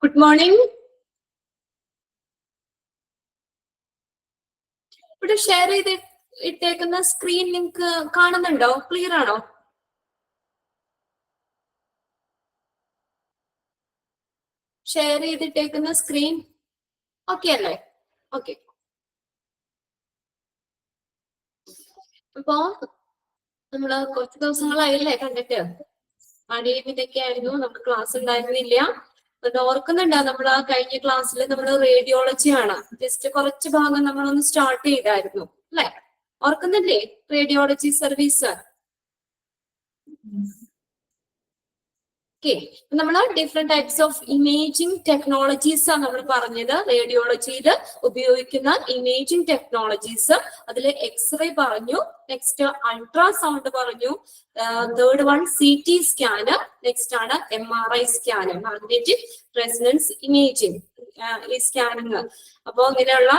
Good morning. ഇവിടെ share ചെയ്ത് ഇട്ടേക്കുന്ന screen link കാണുന്നുണ്ടോ? ക്ലിയർ ആണോ? ഷെയർ ചെയ്തിട്ടേക്കുന്ന സ്ക്രീൻ ഓക്കെ അല്ലേ? ഓക്കെ. അപ്പോ നമ്മള് കുറച്ച് ദിവസങ്ങളായില്ലേ കണ്ടിട്ട്. മടിയും ഇതൊക്കെ ആയിരുന്നു, നമുക്ക് ക്ലാസ് ഉണ്ടായിരുന്നില്ല. അത് ഓർക്കുന്നുണ്ടോ? നമ്മൾ ആ കഴിഞ്ഞ ക്ലാസ്സിൽ നമ്മൾ റേഡിയോളജി ആണ് ജസ്റ്റ് കുറച്ച് ഭാഗം നമ്മളൊന്ന് സ്റ്റാർട്ട് ചെയ്തായിരുന്നു അല്ലെ? ഓർക്കുന്നില്ലേ റേഡിയോളജി സർവീസ്? ഓക്കെ, നമ്മൾ different types of imaging technologies ആണ് നമ്മൾ പറഞ്ഞത്. റേഡിയോളജിയിൽ ഉപയോഗിക്കുന്ന ഇമേജിംഗ് ടെക്നോളജീസ്, അതിൽ എക്സ്റേ പറഞ്ഞു, നെക്സ്റ്റ് അൾട്രാസൗണ്ട് പറഞ്ഞു, third one CT scan, next ആണ് MRI scan, magnetic resonance imaging ഈ സ്കാനിങ്. അപ്പോൾ ഇങ്ങനെയുള്ള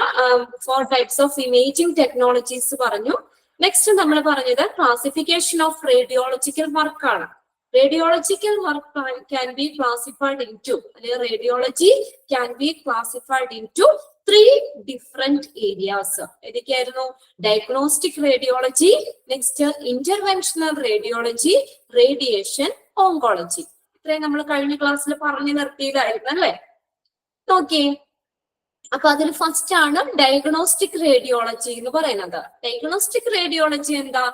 4 ടൈപ്സ് ഓഫ് ഇമേജിംഗ് ടെക്നോളജീസ് പറഞ്ഞു. നെക്സ്റ്റ് നമ്മൾ പറഞ്ഞത് ക്ലാസിഫിക്കേഷൻ ഓഫ് റേഡിയോളജിക്കൽ വർക്കാണ്. Radiological work can be classified into, radiology can be classified into 3 different areas. Diagnostic radiology, next interventional radiology, radiation oncology. നമ്മൾ കഴിഞ്ഞ ക്ലാസ്സിൽ പറഞ്ഞു നിർത്തിയതായിരുന്നു അല്ലേ? ഓക്കെ, അപ്പൊ അതിൽ ഫസ്റ്റ് ആണ് ഡയഗ്നോസ്റ്റിക് റേഡിയോളജി എന്ന് പറയുന്നത്. ഡയഗ്നോസ്റ്റിക് റേഡിയോളജി എന്താ?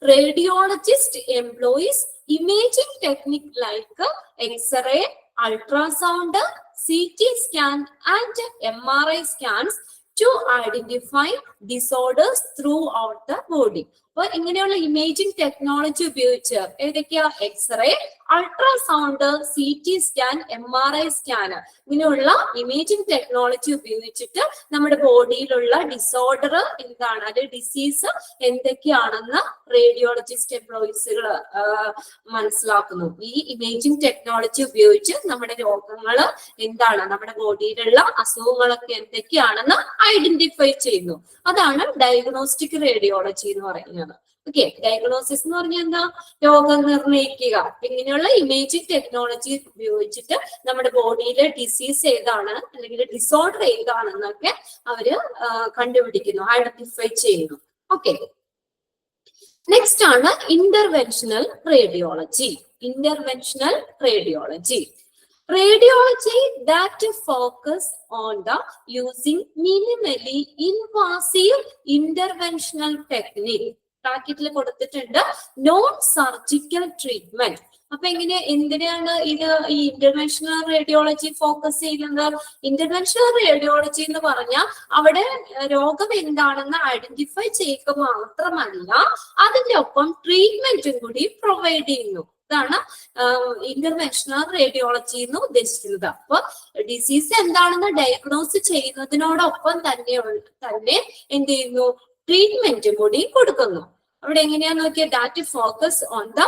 Radiologist employs imaging technique like X-ray, ultrasound, CT scan and MRI scans to identify disorders throughout the body. അപ്പൊ ഇങ്ങനെയുള്ള ഇമേജിംഗ് ടെക്നോളജി ഉപയോഗിച്ച് ഏതൊക്കെയാ? X-ray, ultrasound, CT scan, MRI scan, ഇങ്ങനെയുള്ള imaging technology ഉപയോഗിച്ചിട്ട് നമ്മുടെ ബോഡിയിലുള്ള ഡിസോർഡർ എന്താണ്, അത് ഡിസീസ് എന്തൊക്കെയാണെന്ന് റേഡിയോളജിസ്റ്റ് എംപ്ലോയീസുകൾ മനസ്സിലാക്കുന്നു. ഈ ഇമേജിംഗ് ടെക്നോളജി ഉപയോഗിച്ച് നമ്മുടെ രോഗങ്ങൾ എന്താണ്, നമ്മുടെ ബോഡിയിലുള്ള അസുഖങ്ങളൊക്കെ എന്തൊക്കെയാണെന്ന് ഐഡന്റിഫൈ ചെയ്യുന്നു. അതാണ് ഡയഗ്നോസ്റ്റിക് റേഡിയോളജി എന്ന് പറയുന്നത്. ഓക്കെ, ഡയഗ്നോസിസ് എന്ന് പറഞ്ഞാൽ എന്താ? രോഗം നിർണ്ണയിക്കുക. ഇങ്ങനെയുള്ള ഇമേജിംഗ് ടെക്നോളജി ഉപയോഗിച്ചിട്ട് നമ്മുടെ ബോഡിയിലെ ഡിസീസ് ഏതാണ് അല്ലെങ്കിൽ ഡിസോർഡർ ഏതാണെന്നൊക്കെ അവര് കണ്ടുപിടിക്കുന്നു, ഐഡന്റിഫൈ ചെയ്യുന്നു. ഓക്കെ, നെക്സ്റ്റ് ആണ് interventional radiology. Interventional radiology, radiology that focus on the using minimally invasive interventional technique. ബ്രാക്കറ്റിൽ കൊടുത്തിട്ടുണ്ട് നോൺ സർജിക്കൽ ട്രീറ്റ്മെന്റ്. അപ്പൊ എന്തിനാണ് ഇത് ഈ ഇന്റർവെൻഷണൽ റേഡിയോളജി ഫോക്കസ് ചെയ്യുന്നത്? ഇന്റർവെൻഷണൽ റേഡിയോളജി എന്ന് പറഞ്ഞാൽ അവിടെ രോഗം എന്താണെന്ന് ഐഡന്റിഫൈ ചെയ്യുക മാത്രമല്ല, അതിന്റെ ഒപ്പം ട്രീറ്റ്മെന്റും കൂടി പ്രൊവൈഡ് ചെയ്യുന്നു. ഇതാണ് ഇന്റർവെൻഷണൽ റേഡിയോളജി എന്ന് ഉദ്ദേശിക്കുന്നത്. അപ്പൊ ഡിസീസ് എന്താണെന്ന് ഡയഗ്നോസ് ചെയ്യുന്നതിനോടൊപ്പം തന്നെ എന്ത് ചെയ്യുന്നു? ട്രീറ്റ്മെന്റും കൂടി കൊടുക്കുന്നു. അവിടെ എങ്ങനെയാന്ന് നോക്കിയാൽ that focus on the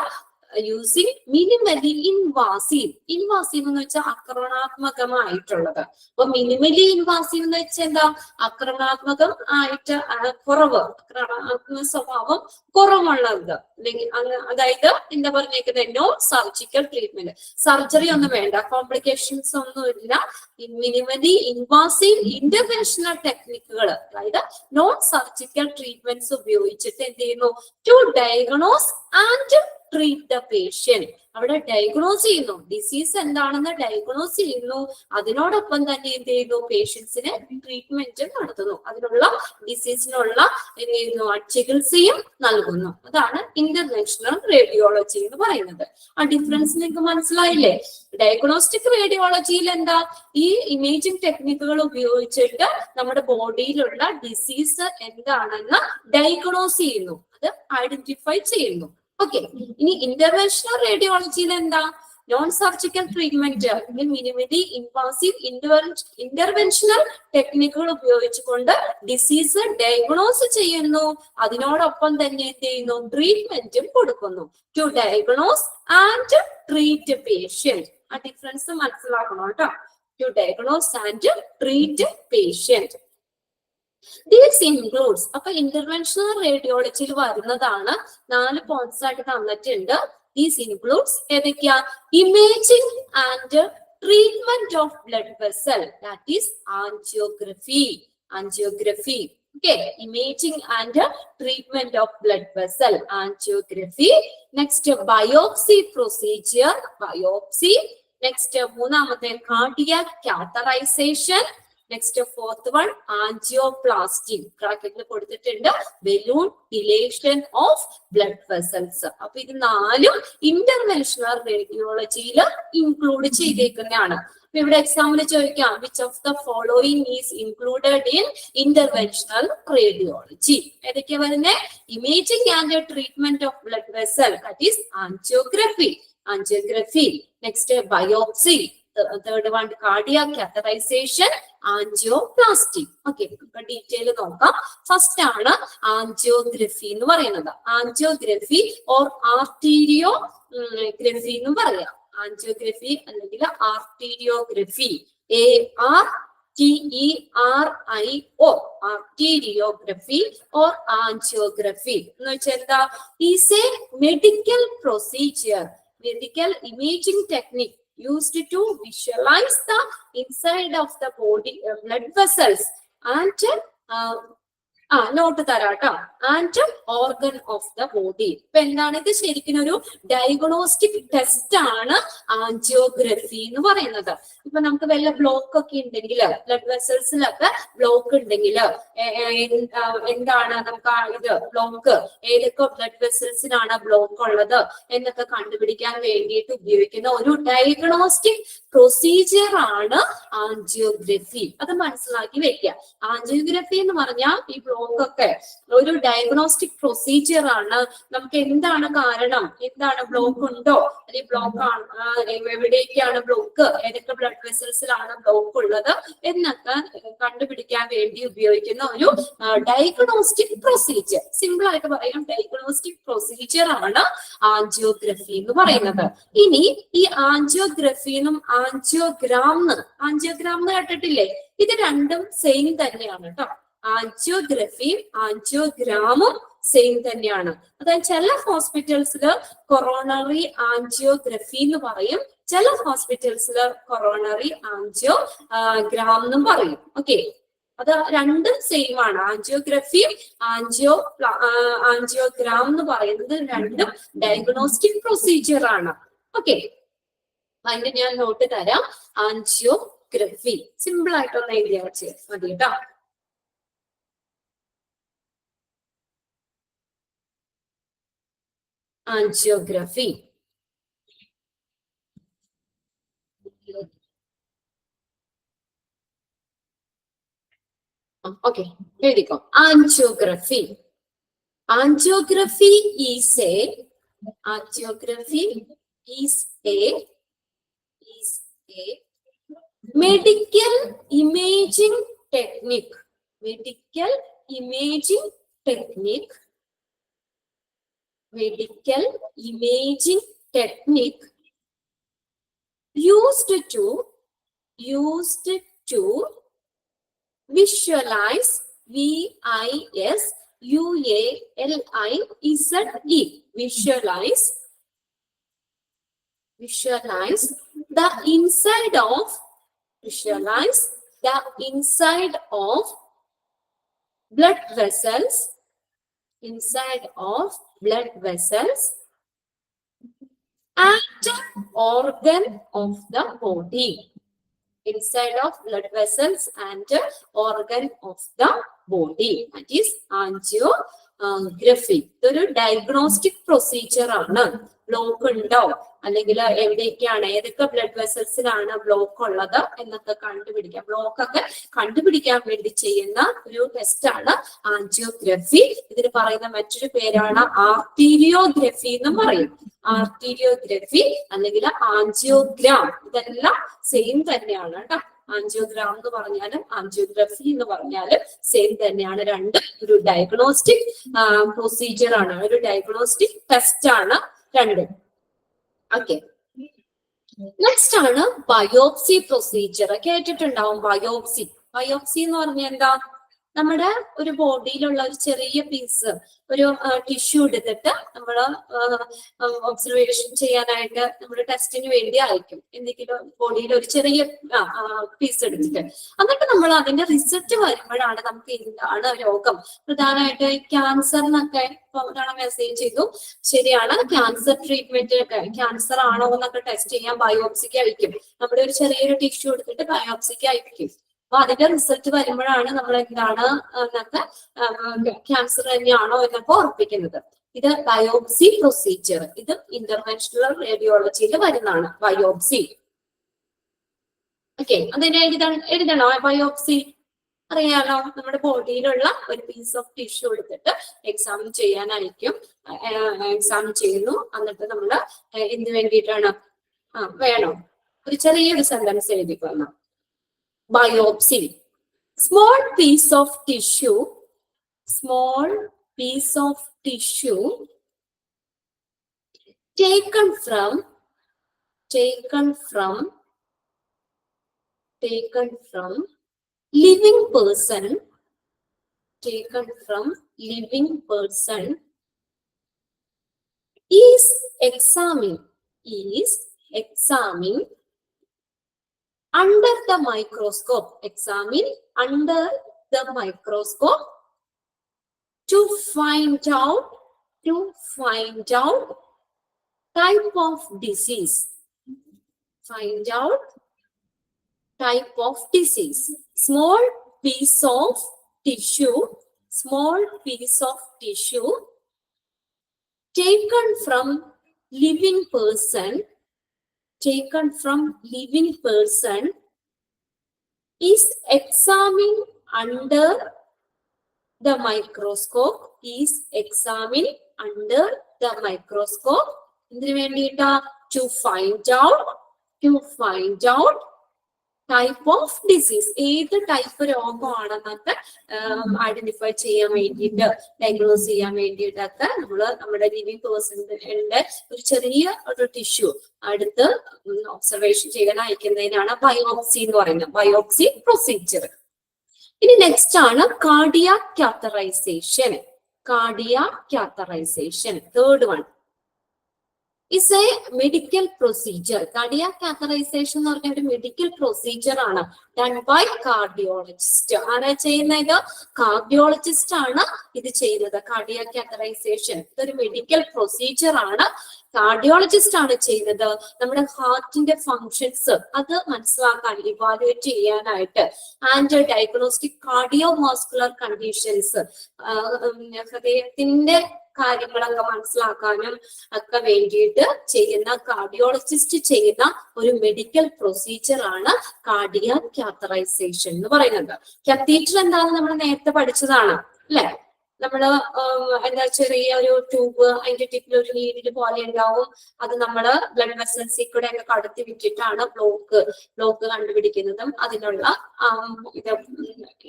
using minimally invasive. Invasive എന്ന് വെച്ചാൽ ആക്രമണാത്മകമായിട്ടുള്ളത്. അപ്പൊ മിനിമലി ഇൻവാസീവ് എന്ന് വെച്ചാൽ എന്താ? ആക്രമണാത്മകം ആയിട്ട് ആക്രമണാത്മക സ്വഭാവം കുറവുള്ളത്, അല്ലെങ്കിൽ അതായത് എന്താ പറഞ്ഞേക്കുന്നത്? No surgical treatment. സർജറി ഒന്നും വേണ്ട, കോംപ്ലിക്കേഷൻസ് ഒന്നുമില്ല. മിനിമലി ഇൻവാസീവ് ഇന്റർവെൻഷണൽ ടെക്നിക്കുകൾ, അതായത് നോൺ സർജിക്കൽ ട്രീറ്റ്മെന്റ്സ് ഉപയോഗിച്ചിട്ട് എന്ത് ചെയ്യുന്നു? To diagnose and treat the patient. അവിടെ ഡയഗ്നോസ് ചെയ്യുന്നു, ഡിസീസ് എന്താണെന്ന് ഡയഗ്നോസ് ചെയ്യുന്നു, അതിനോടൊപ്പം തന്നെ എന്ത് ചെയ്യുന്നു? പേഷ്യൻസിന് ട്രീറ്റ്മെന്റ് നടത്തുന്നു, അതിനുള്ള ഡിസീസിനുള്ള എന്ത് ചെയ്യുന്നു? ചികിത്സയും നൽകുന്നു. അതാണ് ഇന്റർവെൻഷണൽ റേഡിയോളജി എന്ന് പറയുന്നത്. ആ ഡിഫറൻസ് നിങ്ങൾക്ക് മനസ്സിലായില്ലേ? ഡയഗ്നോസ്റ്റിക് റേഡിയോളജിയിൽ എന്താ? ഈ ഇമേജിംഗ് ടെക്നിക്കുകൾ ഉപയോഗിച്ചിട്ട് നമ്മുടെ ബോഡിയിലുള്ള ഡിസീസ് എന്താണെന്ന് ഡയഗ്നോസ് ചെയ്യുന്നു, അത് ഐഡന്റിഫൈ ചെയ്യുന്നു. ഓക്കെ, ഇനി ഇന്റർവെൻഷണൽ റേഡിയോളജിയിൽ എന്താ? Non surgical treatment, minimally invasive interventional ടെക്നിക്കുകൾ ഉപയോഗിച്ചുകൊണ്ട് ഡിസീസ് ഡയഗ്നോസ് ചെയ്യുന്നു, അതിനോടൊപ്പം തന്നെ എന്ത് ചെയ്യുന്നു? ട്രീറ്റ്മെന്റും കൊടുക്കുന്നു. To diagnose and treat patient. ആ ഡിഫറൻസ് മനസ്സിലാക്കണം കേട്ടോ. To diagnose and treat patient. This includes, അപ്പൊ ഇന്റർവെൻഷണൽ റേഡിയോളജിയിൽ വരുന്നതാണ് 4 പോയിന്റ്സ് ആയിട്ട് തന്നിട്ടുണ്ട്. This includes ഏതൊക്കെയാ? Imaging and treatment of blood vessel, that is angiography. Okay, imaging and treatment of blood vessel, angiography. Next, biopsy procedure, biopsy. Next, മൂന്നാമത്തെ cardiac catheterization. Next, fourth one, angioplasty. Bracket le kodutittunde balloon dilation of blood vessels. Appo idu naalum interventional radiology il include ചെയ്തേക്കുന്നതാണ്. അപ്പൊ ഇവിടെ എക്സാമിൽ ചോദിക്കാം, which of the following is included in interventional radiology? ഏതൊക്കെ വരുന്നേ? Imaging and treatment of blood vessel, that is angiography. Next, biopsy. Third one, cardiac catheterization, angioplasty. Okay, detail നോക്കാം. First ആണ് angiography എന്ന് പറയുന്നത്. Angiography or arteriography എന്ന് പറയാം. Angiography അല്ലെങ്കിൽ arteriography. ARTERIO, arteriography or angiography എന്ന് വെച്ചാൽ എന്താ? Is a medical procedure, medical imaging technique used to visualize the inside of the body, blood vessels and note തരാട്ടോ, and organ of the body. ഇപ്പൊ എന്താണ് ഇത്? ശരിക്കും ഒരു ഡയഗ്നോസ്റ്റിക് ടെസ്റ്റ് ആണ് ആൻജിയോഗ്രഫി എന്ന് പറയുന്നത്. ഇപ്പൊ നമുക്ക് വല്ല ബ്ലോക്ക് ഒക്കെ ഉണ്ടെങ്കിൽ, ബ്ലഡ് വെസൽസിലൊക്കെ ബ്ലോക്ക് ഉണ്ടെങ്കിൽ എന്താണ് നമുക്ക് ഇത് ബ്ലോക്ക്, ഏതൊക്കെ ബ്ലഡ് വെസൽസിനാണ് ബ്ലോക്ക് ഉള്ളത് എന്നൊക്കെ കണ്ടുപിടിക്കാൻ വേണ്ടിയിട്ട് ഉപയോഗിക്കുന്ന ഒരു ഡയഗ്നോസ്റ്റിക് പ്രൊസീജിയർ ആണ് ആൻജിയോഗ്രഫി. അത് മനസ്സിലാക്കി വെക്കുക. ആൻജിയോഗ്രഫി എന്ന് പറഞ്ഞാൽ ഈ ബ്ലോക്ക് ഒക്കെ ഒരു ഡയഗ്നോസ്റ്റിക് പ്രൊസീജിയർ ആണ്. നമുക്ക് എന്താണ് കാരണം, എന്താണ് ബ്ലോക്ക് ഉണ്ടോ, അല്ലെങ്കിൽ ബ്ലോക്ക് ആണ് എവിടേക്കാണ് ബ്ലോക്ക്, ഏതൊക്കെ ബ്ലഡ് വെസൽസിലാണ് ബ്ലോക്ക് ഉള്ളത് എന്നൊക്കെ കണ്ടുപിടിക്കാൻ വേണ്ടി ഉപയോഗിക്കുന്ന ഒരു ഡയഗ്നോസ്റ്റിക് പ്രൊസീജിയർ. സിമ്പിൾ ആയിട്ട് പറയാം, ഡയഗ്നോസ്റ്റിക് പ്രൊസീജിയർ ആണ് ആൻജിയോഗ്രഫി എന്ന് പറയുന്നത്. ഇനി ഈ ആൻജിയോഗ്രഫിന്നും ആൻജിയോഗ്രാം എന്ന് കേട്ടിട്ടില്ലേ? ഇത് രണ്ടും സെയിം തന്നെയാണ് കേട്ടോ. ആൻജിയോഗ്രഫിയും ആൻജിയോഗ്രാമും സെയിം തന്നെയാണ്. അതായത് ചില ഹോസ്പിറ്റൽസിൽ കൊറോണറി ആൻജിയോഗ്രഫി എന്ന് പറയും, ചില ഹോസ്പിറ്റൽസിൽ കൊറോണറി ആൻജിയോഗ്രാം എന്നും പറയും. ഓക്കെ, അത് രണ്ടും സെയിം ആണ്. ആൻജിയോഗ്രഫിയും ആൻജിയോഗ്രാം എന്ന് പറയുന്നത് രണ്ടും ഡയഗ്നോസ്റ്റിക് പ്രൊസീജിയർ ആണ്. ഓക്കെ, അതിന്റെ ഞാൻ നോട്ട് തരാം. ആൻജിയോഗ്രഫി സിമ്പിൾ ആയിട്ടൊന്ന് എഴുതിയാ മതി കേട്ടോ. Angiography. Okay, here we go. Angiography. Angiography is a medical imaging technique. Medical imaging technique used to visualize, visualize the inside of blood vessels, and organ of the body. Inside of blood vessels and organ of the body. That is angiography. ഇതൊരു diagnostic procedure ആണ്. Block ഉണ്ടോ, അല്ലെങ്കിൽ എവിടേക്കാണ്, ഏതൊക്കെ blood വെസൽസിലാണ് block ഉള്ളത് എന്നൊക്കെ കണ്ടുപിടിക്കാം. Block ഒക്കെ കണ്ടുപിടിക്കാൻ വേണ്ടി ചെയ്യുന്ന ഒരു ടെസ്റ്റ് ആണ് ആൻജിയോഗ്രഫി. ഇതിന് പറയുന്ന മറ്റൊരു പേരാണ് ആർട്ടീരിയോഗ്രഫി എന്നും പറയും. ആർട്ടീരിയോഗ്രഫി അല്ലെങ്കിൽ ആൻജിയോഗ്രാം, ഇതെല്ലാം സെയിം തന്നെയാണ് കേട്ടോ. ആൻജിയോഗ്രാം എന്ന് പറഞ്ഞാലും ആൻജിയോഗ്രഫി എന്ന് പറഞ്ഞാലും സെയിം തന്നെയാണ്. രണ്ട് ഒരു ഡയഗ്നോസ്റ്റിക് പ്രൊസീജിയർ ആണ്, ഒരു ഡയഗ്നോസ്റ്റിക് ടെസ്റ്റ് ആണ് രണ്ടും. ഓക്കെ, നെക്സ്റ്റ് ആണ് ബയോപ്സി പ്രൊസീജിയർ. കേട്ടിട്ടുണ്ടാവും ബയോപ്സി. ബയോപ്സി എന്ന് പറഞ്ഞാൽ എന്താ? നമ്മുടെ ഒരു ബോഡിയിലുള്ള ഒരു ചെറിയ പീസ്, ഒരു ടിഷ്യൂ എടുത്തിട്ട് നമ്മൾ ഒബ്സർവേഷൻ ചെയ്യാനായിട്ട് നമ്മുടെ ടെസ്റ്റിന് വേണ്ടി അയക്കും. എന്തെങ്കിലും ബോഡിയിൽ ഒരു ചെറിയ പീസ് എടുത്തിട്ട് എന്നിട്ട് നമ്മൾ അതിന്റെ റിസൾട്ട് വരുമ്പോഴാണ് നമുക്ക് എന്താണ് രോഗം. പ്രധാനമായിട്ട് ക്യാൻസർ എന്നൊക്കെ ഒരാളെ മെസ്സേജ് ചെയ്തു, ശരിയാണ്, ക്യാൻസർ ട്രീറ്റ്മെന്റ് ക്യാൻസർ ആണോ എന്നൊക്കെ ടെസ്റ്റ് ചെയ്യാൻ ബയോപ്സിക്ക് അയക്കും. നമ്മുടെ ഒരു ചെറിയൊരു ടിഷ്യൂ എടുത്തിട്ട് ബയോപ്സിക്ക് അയക്കും. അപ്പൊ അതിന്റെ റിസൾട്ട് വരുമ്പോഴാണ് നമ്മൾ എന്താണ് എന്നൊക്കെ ക്യാൻസർ തന്നെയാണോ എന്നൊക്കെ ഉറപ്പിക്കുന്നത്. ഇത് ബയോപ്സി പ്രൊസീജിയർ. ഇത് ഇന്റർവെൻഷണൽ റേഡിയോളജിയിൽ വരുന്നതാണ് ബയോപ്സി. ഓക്കെ, അതിനെ എഴുതണോ? ബയോപ്സി അറിയാലോ, നമ്മുടെ ബോഡിയിലുള്ള ഒരു പീസ് ഓഫ് ടിഷ്യൂ എടുത്തിട്ട് എക്സാമിൻ ചെയ്യാനായിരിക്കും. എക്സാമിൻ ചെയ്യുന്നു, എന്നിട്ട് നമ്മൾ എന്ത് വേണ്ടിയിട്ടാണ് വേണോ ഒരു ചെറിയൊരു sentence എഴുതിക്കൊള്ളണം. Biopsy. Small piece of tissue taken from living person is examined under the microscope. Examine under the microscope to find out type of disease. Small piece of tissue taken from living person is examined under the microscope. എന്തിനു വേണ്ടിയിട്ടാ? to find out type of disease. ഏത് type രോഗമാണെന്നൊക്കെ identify ചെയ്യാൻ വേണ്ടിയിട്ട്, diagnose ചെയ്യാൻ വേണ്ടിയിട്ടൊക്കെ നമ്മുടെ living പേഴ്സണിന്റെ ഒരു ചെറിയ ഒരു ടിഷ്യൂ അടുത്ത് ഒബ്സർവേഷൻ ചെയ്യാൻ അയക്കുന്നതിനാണ് ബയോപ്സി എന്ന് പറയുന്നത്, ബയോപ്സി പ്രൊസീജിയർ. ഇനി നെക്സ്റ്റ് ആണ് cardiac catheterisation. Third one is a medical procedure. Cardiac catheterization എന്ന് പറഞ്ഞ ഒരു മെഡിക്കൽ പ്രൊസീജിയർ ആണ്, done by cardiologist. ആരാ ചെയ്യുന്നത്? കാർഡിയോളജിസ്റ്റ് ആണ് ഇത് ചെയ്യുന്നത്. കാർഡിയാക് കാത്തറൈസേഷൻ ഇതൊരു മെഡിക്കൽ പ്രൊസീജിയർ ആണ്, കാർഡിയോളജിസ്റ്റ് ആണ് ചെയ്യുന്നത്. നമ്മുടെ ഹാർട്ടിന്റെ ഫങ്ഷൻസ് അത് മനസ്സിലാക്കാൻ, ഇവാലുവേറ്റ് ചെയ്യാനായിട്ട്, ആൻഡ് ഡയഗ്നോസ്റ്റിക് കാർഡിയോവാസ്കുലർ കണ്ടീഷൻസ്, ഹൃദയത്തിന്റെ കാര്യങ്ങളൊക്കെ മനസ്സിലാക്കാനും ഒക്കെ വേണ്ടിയിട്ട് ചെയ്യുന്ന കാർഡിയോളജിസ്റ്റ് ചെയ്യുന്ന ഒരു മെഡിക്കൽ പ്രൊസീജിയർ ആണ് കാർഡിയാക് കാത്തറൈസേഷൻ എന്ന് പറയുന്നത്. കത്തീറ്റർ എന്താണെന്ന് നമ്മൾ നേരത്തെ പഠിച്ചതാണ് അല്ലെ? നമ്മള് എന്താ ചെറിയ ഒരു ട്യൂബ്, അതിന്റെ ടിപ്പിൽ ഒരു നീഡിൽ പോലെ ഉണ്ടാവും. അത് നമ്മള് ബ്ലഡ് വെസൽസിൽ കൂടെ ഒക്കെ കടത്തി വിട്ടിട്ടാണ് ബ്ലോക്ക് കണ്ടുപിടിക്കുന്നതും അതിനുള്ള ഇത്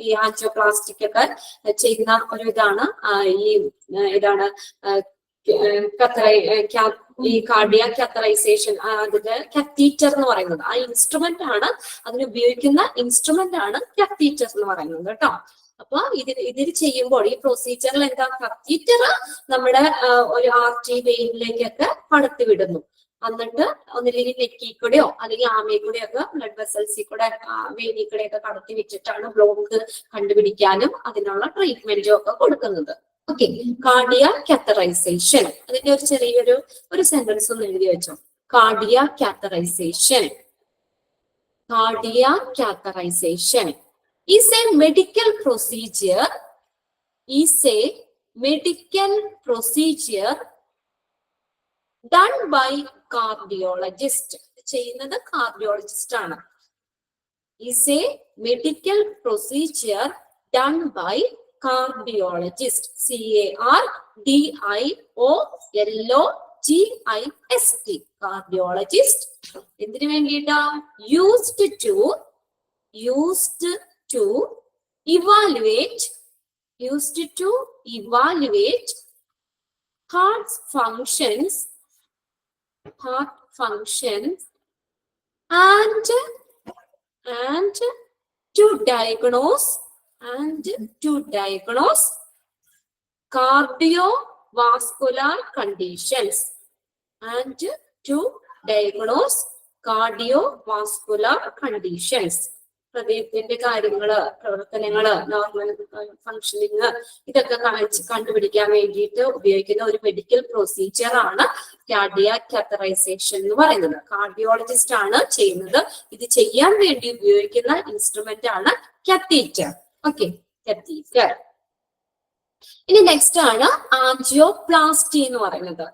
ഈ ആൻജിയോപ്ലാസ്റ്റിക് ഒക്കെ ചെയ്യുന്ന ഒരു ഇതാണ് ഈ കാർഡിയാക് കാത്തറൈസേഷൻ. അതിന്റെ കത്തീറ്റർ എന്ന് പറയുന്നത് ആ ഇൻസ്ട്രുമെന്റ് ആണ്, അതിന് ഉപയോഗിക്കുന്ന ഇൻസ്ട്രുമെന്റ് ആണ് കത്തീറ്റർ എന്ന് പറയുന്നത് കേട്ടോ. അപ്പൊ ഇതിൽ ചെയ്യുമ്പോൾ ഈ പ്രൊസീജിയറിൽ എന്താ, കത്തീറ്റർ നമ്മുടെ ഒരു ആർട്ടറി വെയിനിലേക്കൊക്കെ കടത്തി വിടുന്നു. എന്നിട്ട് ഒന്നില്ലെങ്കിൽ നെക്കി കൂടെയോ അല്ലെങ്കിൽ ആമയിൽ കൂടെയോ ഒക്കെ ബ്ലഡ് വെസൽസിൽ കൂടെ വെയിനിൽ കൂടെയൊക്കെ കടത്തി വെച്ചിട്ടാണ് ബ്ലോക്ക് കണ്ടുപിടിക്കാനും അതിനുള്ള ട്രീറ്റ്മെന്റും ഒക്കെ കൊടുക്കുന്നത്. Okay, cardiac catheterisation. അതിന്റെ ഒരു ചെറിയൊരു സെന്റൻസ് ഒന്ന് എഴുതി വെച്ചോ. Cardiac catheterisation is a medical procedure done by cardiologist. ചെയ്യുന്നത് കാർഡിയോളജിസ്റ്റ് ആണ്. is a medical procedure done by cardiologist. CARDIOLOGIST. cardiologist. എന്തിനു വേണ്ടിയിട്ടാ? used to evaluate heart functions and to diagnose and to diagnose cardiovascular conditions and to diagnose cardiovascular conditions. ഹൃദയത്തിന്റെ കാര്യങ്ങള്, പ്രവർത്തനങ്ങള്, normal functioning, ഇതൊക്കെ കണ്ടുപിടിക്കാൻ വേണ്ടിയിട്ട് ഉപയോഗിക്കുന്ന ഒരു മെഡിക്കൽ പ്രൊസീജിയർ ആണ് കാർഡിയാക് കാത്തറൈസേഷൻ എന്ന് പറയുന്നത്. കാർഡിയോളജിസ്റ്റ് ആണ് ചെയ്യുന്നത്. ഇത് ചെയ്യാൻ വേണ്ടി ഉപയോഗിക്കുന്ന ഇൻസ്ട്രുമെന്റ് ആണ് കാത്തീറ്റർ. Okay, catheter. ഇനി നെക്സ്റ്റ് ആണ് ആൻജിയോപ്ലാസ്റ്റി എന്ന് പറയുന്നത്.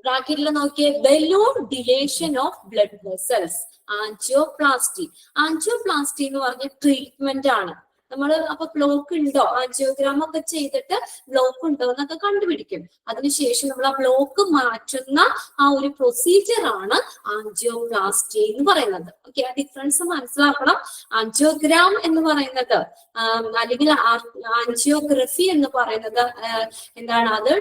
ബ്രാക്കറ്റിൽ നോക്കിയേ, balloon dilation of blood vessels, angioplasty. Angioplasty എന്ന് പറഞ്ഞ ട്രീറ്റ്മെന്റ് ആണ്. നമ്മൾ അപ്പൊ ബ്ലോക്ക് ഉണ്ടോ, ആൻജിയോഗ്രാം ഒക്കെ ചെയ്തിട്ട് ബ്ലോക്ക് ഉണ്ടോ എന്നൊക്കെ കണ്ടുപിടിക്കും. അതിനുശേഷം നമ്മൾ ആ ബ്ലോക്ക് മാറ്റുന്ന ആ ഒരു പ്രൊസീജിയർ ആണ് ആൻജിയോപ്ലാസ്റ്റി എന്ന് പറയുന്നത്. ഓക്കെ, ആ ഡിഫറൻസ് മനസ്സിലാക്കണം. ആൻജിയോഗ്രാം എന്ന് പറയുന്നത് അല്ലെങ്കിൽ ആൻജിയോഗ്രഫി എന്ന് പറയുന്നത് എന്താണ്, അത്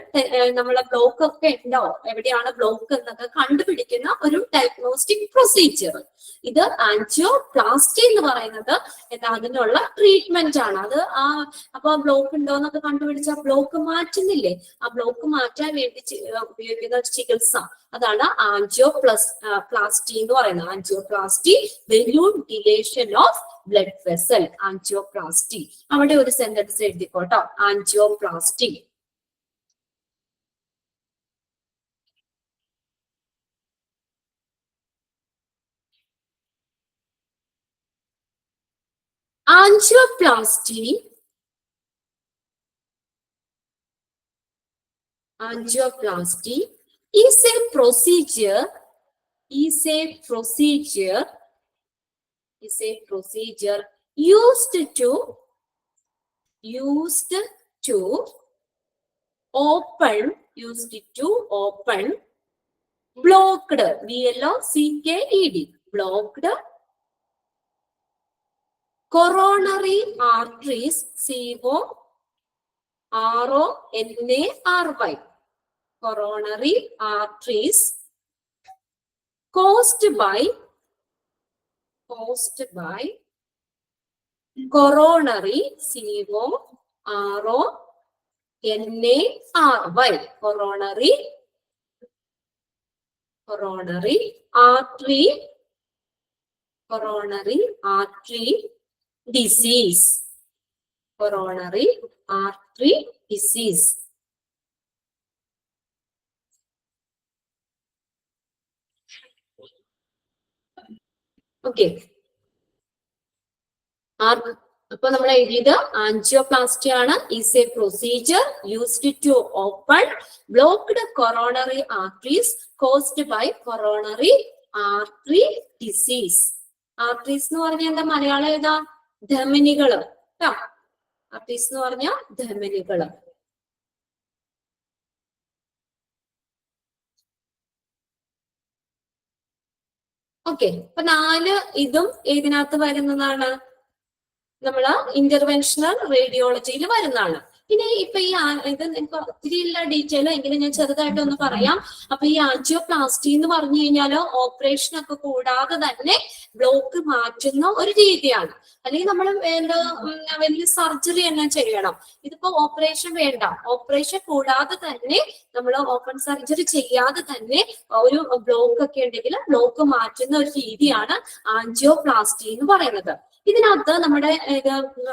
നമ്മളെ ബ്ലോക്ക് ഒക്കെ ഉണ്ടോ, എവിടെയാണ് ബ്ലോക്ക് എന്നൊക്കെ കണ്ടുപിടിക്കുന്ന ഒരു ഡയഗ്നോസ്റ്റിക് പ്രൊസീജിയർ. ഇത് ആൻജിയോപ്ലാസ്റ്റി എന്ന് പറയുന്നത് എന്താ, അതിനുള്ള ട്രീറ്റ്മെന്റ് ആണ്. അത് അപ്പൊ ബ്ലോക്ക് ഉണ്ടോ എന്നൊക്കെ കണ്ടുപിടിച്ച ബ്ലോക്ക് മാറ്റുന്നില്ലേ, ആ ബ്ലോക്ക് മാറ്റാൻ വേണ്ടി ഉപയോഗിക്കുന്ന ചികിത്സ, അതാണ് ആൻജിയോപ്ലാസ്റ്റി എന്ന് പറയുന്നത്. Angioplasty, balloon dilation of blood vessel, angioplasty. അവിടെ ഒരു സെന്റൻസ് എഴുതിക്കോട്ടോ, angioplasty. Angioplasty is a procedure used to open blocked, blocked coronary arteries, CORONARY, coronary arteries caused by coronary, CORONARY, coronary artery disease, coronary artery disease. Okay. അപ്പൊ നമ്മൾ എഴുതിയത് angioplasty ആണ്. Is a procedure used to open blocked coronary arteries caused by coronary artery disease. Arteries എന്ന് പറഞ്ഞാൽ എന്താ, മലയാളം ഏതാ, ധമനികള്. Arteries എന്ന് പറഞ്ഞാൽ ധമനികള്. ഓക്കെ, അപ്പൊ 4 ഇതും ഏതിനകത്ത് വരുന്നതാണ്, നമ്മള് ഇന്റർവെൻഷണൽ റേഡിയോളജിയിൽ വരുന്നതാണ്. ഇനി ഇപ്പൊ ഈ ഇത് എനിക്ക് ഒത്തിരി ഇല്ല ഡീറ്റെയിൽ, എങ്കിലും ഞാൻ ചെറുതായിട്ട് ഒന്ന് പറയാം. അപ്പൊ ഈ ആൻജിയോപ്ലാസ്റ്റി എന്ന് പറഞ്ഞു കഴിഞ്ഞാല് ഓപ്പറേഷൻ ഒക്കെ കൂടാതെ തന്നെ ബ്ലോക്ക് മാറ്റുന്ന ഒരു രീതിയാണ്. അല്ലെങ്കിൽ നമ്മൾ വലിയ സർജറി തന്നെ ചെയ്യണം. ഇതിപ്പോ ഓപ്പറേഷൻ വേണ്ട, ഓപ്പറേഷൻ കൂടാതെ തന്നെ നമ്മൾ ഓപ്പൺ സർജറി ചെയ്യാതെ തന്നെ ഒരു ബ്ലോക്ക് ഒക്കെ ഉണ്ടെങ്കിൽ ബ്ലോക്ക് മാറ്റുന്ന ഒരു രീതിയാണ് ആൻജിയോപ്ലാസ്റ്റി എന്ന് പറയുന്നത്. ഇതിനകത്ത് നമ്മുടെ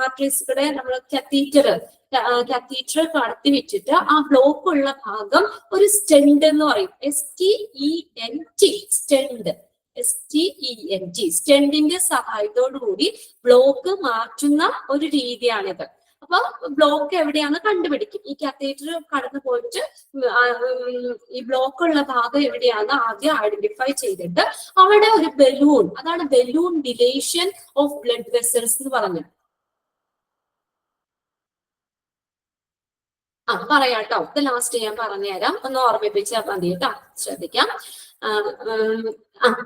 ആർട്ടറീസുകളെ നമ്മൾ കത്തീറ്റർ കടത്തി വെച്ചിട്ട് ആ ബ്ലോക്ക് ഉള്ള ഭാഗം ഒരു സ്റ്റെൻഡ് എന്ന് പറയും. STENT, സ്റ്റെൻഡ്, STENT, സ്റ്റെൻഡിന്റെ സഹായത്തോടു കൂടി ബ്ലോക്ക് മാറ്റുന്ന ഒരു രീതിയാണിത്. അപ്പൊ ബ്ലോക്ക് എവിടെയാണ് കണ്ടുപിടിക്കും. ഈ കാത്തീറ്റർ കടന്നു പോയിട്ട് ഈ ബ്ലോക്ക് ഉള്ള ഭാഗം എവിടെയാണ് ആദ്യം ഐഡന്റിഫൈ ചെയ്തിട്ട് അവിടെ ഒരു ബലൂൺ, അതാണ് balloon dilation of blood vessels എന്ന് പറഞ്ഞത്. പറയാട്ടോ, ഇത് ലാസ്റ്റ് ഞാൻ പറഞ്ഞുതരാം, ഒന്ന് ഓർമ്മിപ്പിച്ചാൽ മതി കേട്ടോ, ശ്രദ്ധിക്കാം.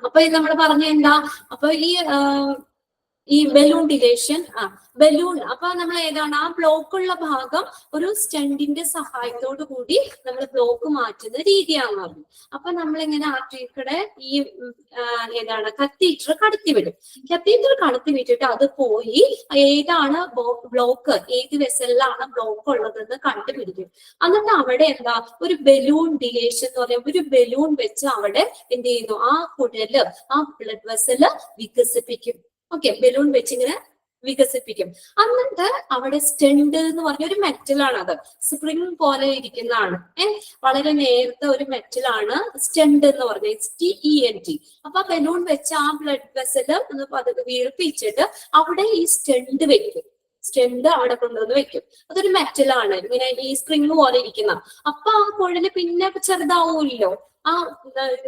അപ്പൊ ഇത് നമ്മൾ പറഞ്ഞ എന്താ, അപ്പൊ ഈ ഈ ബലൂൺ ഡിലേഷൻ ബലൂൺ അപ്പൊ നമ്മൾ ഏതാണ് ആ ബ്ലോക്ക് ഉള്ള ഭാഗം ഒരു സ്റ്റെൻഡിന്റെ സഹായത്തോടു കൂടി നമ്മൾ ബ്ലോക്ക് മാറ്റുന്ന രീതിയാണ് പറഞ്ഞു. അപ്പൊ നമ്മളിങ്ങനെ ആർട്ടറിയുടെ ഈ ഏതാണ് കത്തീറ്റർ കടത്തിവിടും. കത്തീറ്റർ കടത്തിവിട്ടിട്ട് അത് പോയി ഏതാണ് ബ്ലോക്ക്, ഏത് വെസലിലാണ് ബ്ലോക്ക് ഉള്ളതെന്ന് കണ്ടുപിടിക്കും. എന്നിട്ട് അവിടെ എന്താ ഒരു ബലൂൺ ഡിലേഷൻ എന്ന് പറയുമ്പോൾ ഒരു ബലൂൺ വെച്ച് അവിടെ എന്ത് ചെയ്യുന്നു, ആ കുഴല് ആ ബ്ലഡ് വെസല് വികസിപ്പിക്കും. ഓക്കെ, ബലൂൺ വെച്ച് ഇങ്ങനെ വികസിപ്പിക്കും. എന്നിട്ട് അവിടെ സ്റ്റെൻഡ് എന്ന് പറഞ്ഞ ഒരു മെറ്റലാണ്, അത് സ്പ്രിംഗ് പോലെ ഇരിക്കുന്നതാണ്. വളരെ നേരത്തെ ഒരു മെറ്റലാണ് സ്റ്റെൻഡ് എന്ന് പറഞ്ഞ STENT. അപ്പൊ ബലൂൺ വെച്ച് ആ ബ്ലഡ് വെസല് ഒന്ന് പതുക്കെ വീർപ്പിച്ചിട്ട് അവിടെ ഈ സ്റ്റെൻഡ് വെക്കും. സ്റ്റെൻഡ് അവിടെ കൊണ്ടുവന്ന് വെക്കും. അതൊരു മെറ്റലാണ്, ഇങ്ങനെ ഈ സ്പ്രിംഗ് പോലെ ഇരിക്കുന്ന. അപ്പൊ ആ കുഴല് പിന്നെ ചെറുതാവൂല്ലോ, ആ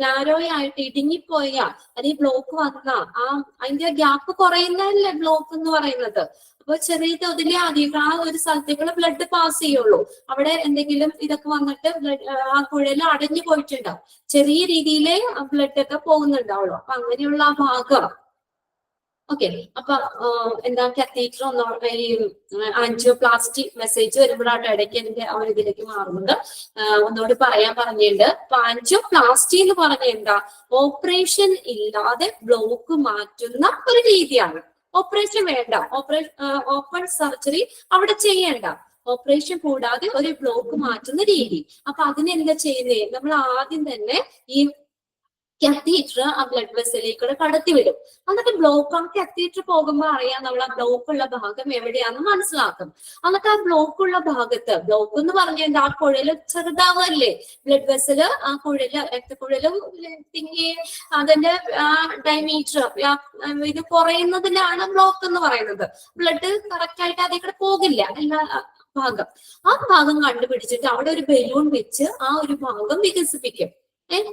നാരോയായിട്ട് ഇടുങ്ങിപ്പോയ അല്ലെങ്കിൽ ബ്ലോക്ക് വന്ന അതിന്റെ ഗ്യാപ്പ് കുറയുന്നതല്ലേ ബ്ലോക്ക് എന്ന് പറയുന്നത്. അപ്പൊ ചെറിയ തോതിലെ അധികം ആ ഒരു സ്ഥലത്തേക്കുള്ള ബ്ലഡ് പാസ് ചെയ്യുള്ളൂ. അവിടെ എന്തെങ്കിലും ഇതൊക്കെ വന്നിട്ട് ആ കുഴല് അടഞ്ഞു പോയിട്ടുണ്ടാവും, ചെറിയ രീതിയിലേ ബ്ലഡ് ഒക്കെ പോകുന്നുണ്ടാവുള്ളൂ. അപ്പൊ അങ്ങനെയുള്ള ആ ഭാഗം ഓക്കെ. അപ്പൊ എന്താ കത്തീറ്റർ ആൻജിയോപ്ലാസ്റ്റി മെസ്സേജ് വരുമ്പോഴാണ് ഇടയ്ക്ക് എന്റെ ആ ഇതിലേക്ക് മാറുന്നത്. ഒന്നുകൂടി പറഞ്ഞിട്ടുണ്ട്. അപ്പൊ ആൻജിയോപ്ലാസ്റ്റി എന്ന് പറഞ്ഞ എന്താ, ഓപ്പറേഷൻ ഇല്ലാതെ ബ്ലോക്ക് മാറ്റുന്ന ഒരു രീതിയാണ്. ഓപ്പറേഷൻ വേണ്ട, ഓപ്പൺ സർജറി അവിടെ ചെയ്യേണ്ട, ഓപ്പറേഷൻ കൂടാതെ ഒരു ബ്ലോക്ക് മാറ്റുന്ന രീതി. അപ്പൊ അതിനെന്താ ചെയ്യുന്നേ, നമ്മൾ ആദ്യം തന്നെ ഈ കത്തീറ്റർ ആ ബ്ലഡ് വെസലിലേക്കൂടെ കടത്തിവിടും. എന്നിട്ട് ബ്ലോക്ക് ആ കത്തീറ്റർ പോകുമ്പോൾ അറിയാം നമ്മൾ ആ ബ്ലോക്ക് ഉള്ള ഭാഗം എവിടെയാണെന്ന് മനസ്സിലാക്കും. എന്നിട്ട് ആ ബ്ലോക്ക് ഉള്ള ഭാഗത്ത്, ബ്ലോക്ക് എന്ന് പറഞ്ഞാൽ ആ കുഴല് ചെറുതാവല്ലേ, ബ്ലഡ് വെസല് ആ കുഴല് രക്തക്കുഴലും തിങ്ങി അതിന്റെ ഡയമീറ്റർ ഇത് കുറയുന്നതിനാണ് ബ്ലോക്ക് എന്ന് പറയുന്നത്. ബ്ലഡ് കറക്റ്റ് ആയിട്ട് അതിൽ കൂടെ പോകില്ല എല്ലാ ഭാഗം. ആ ഭാഗം കണ്ടുപിടിച്ചിട്ട് അവിടെ ഒരു ബലൂൺ വെച്ച് ആ ഒരു ഭാഗം വികസിപ്പിക്കും.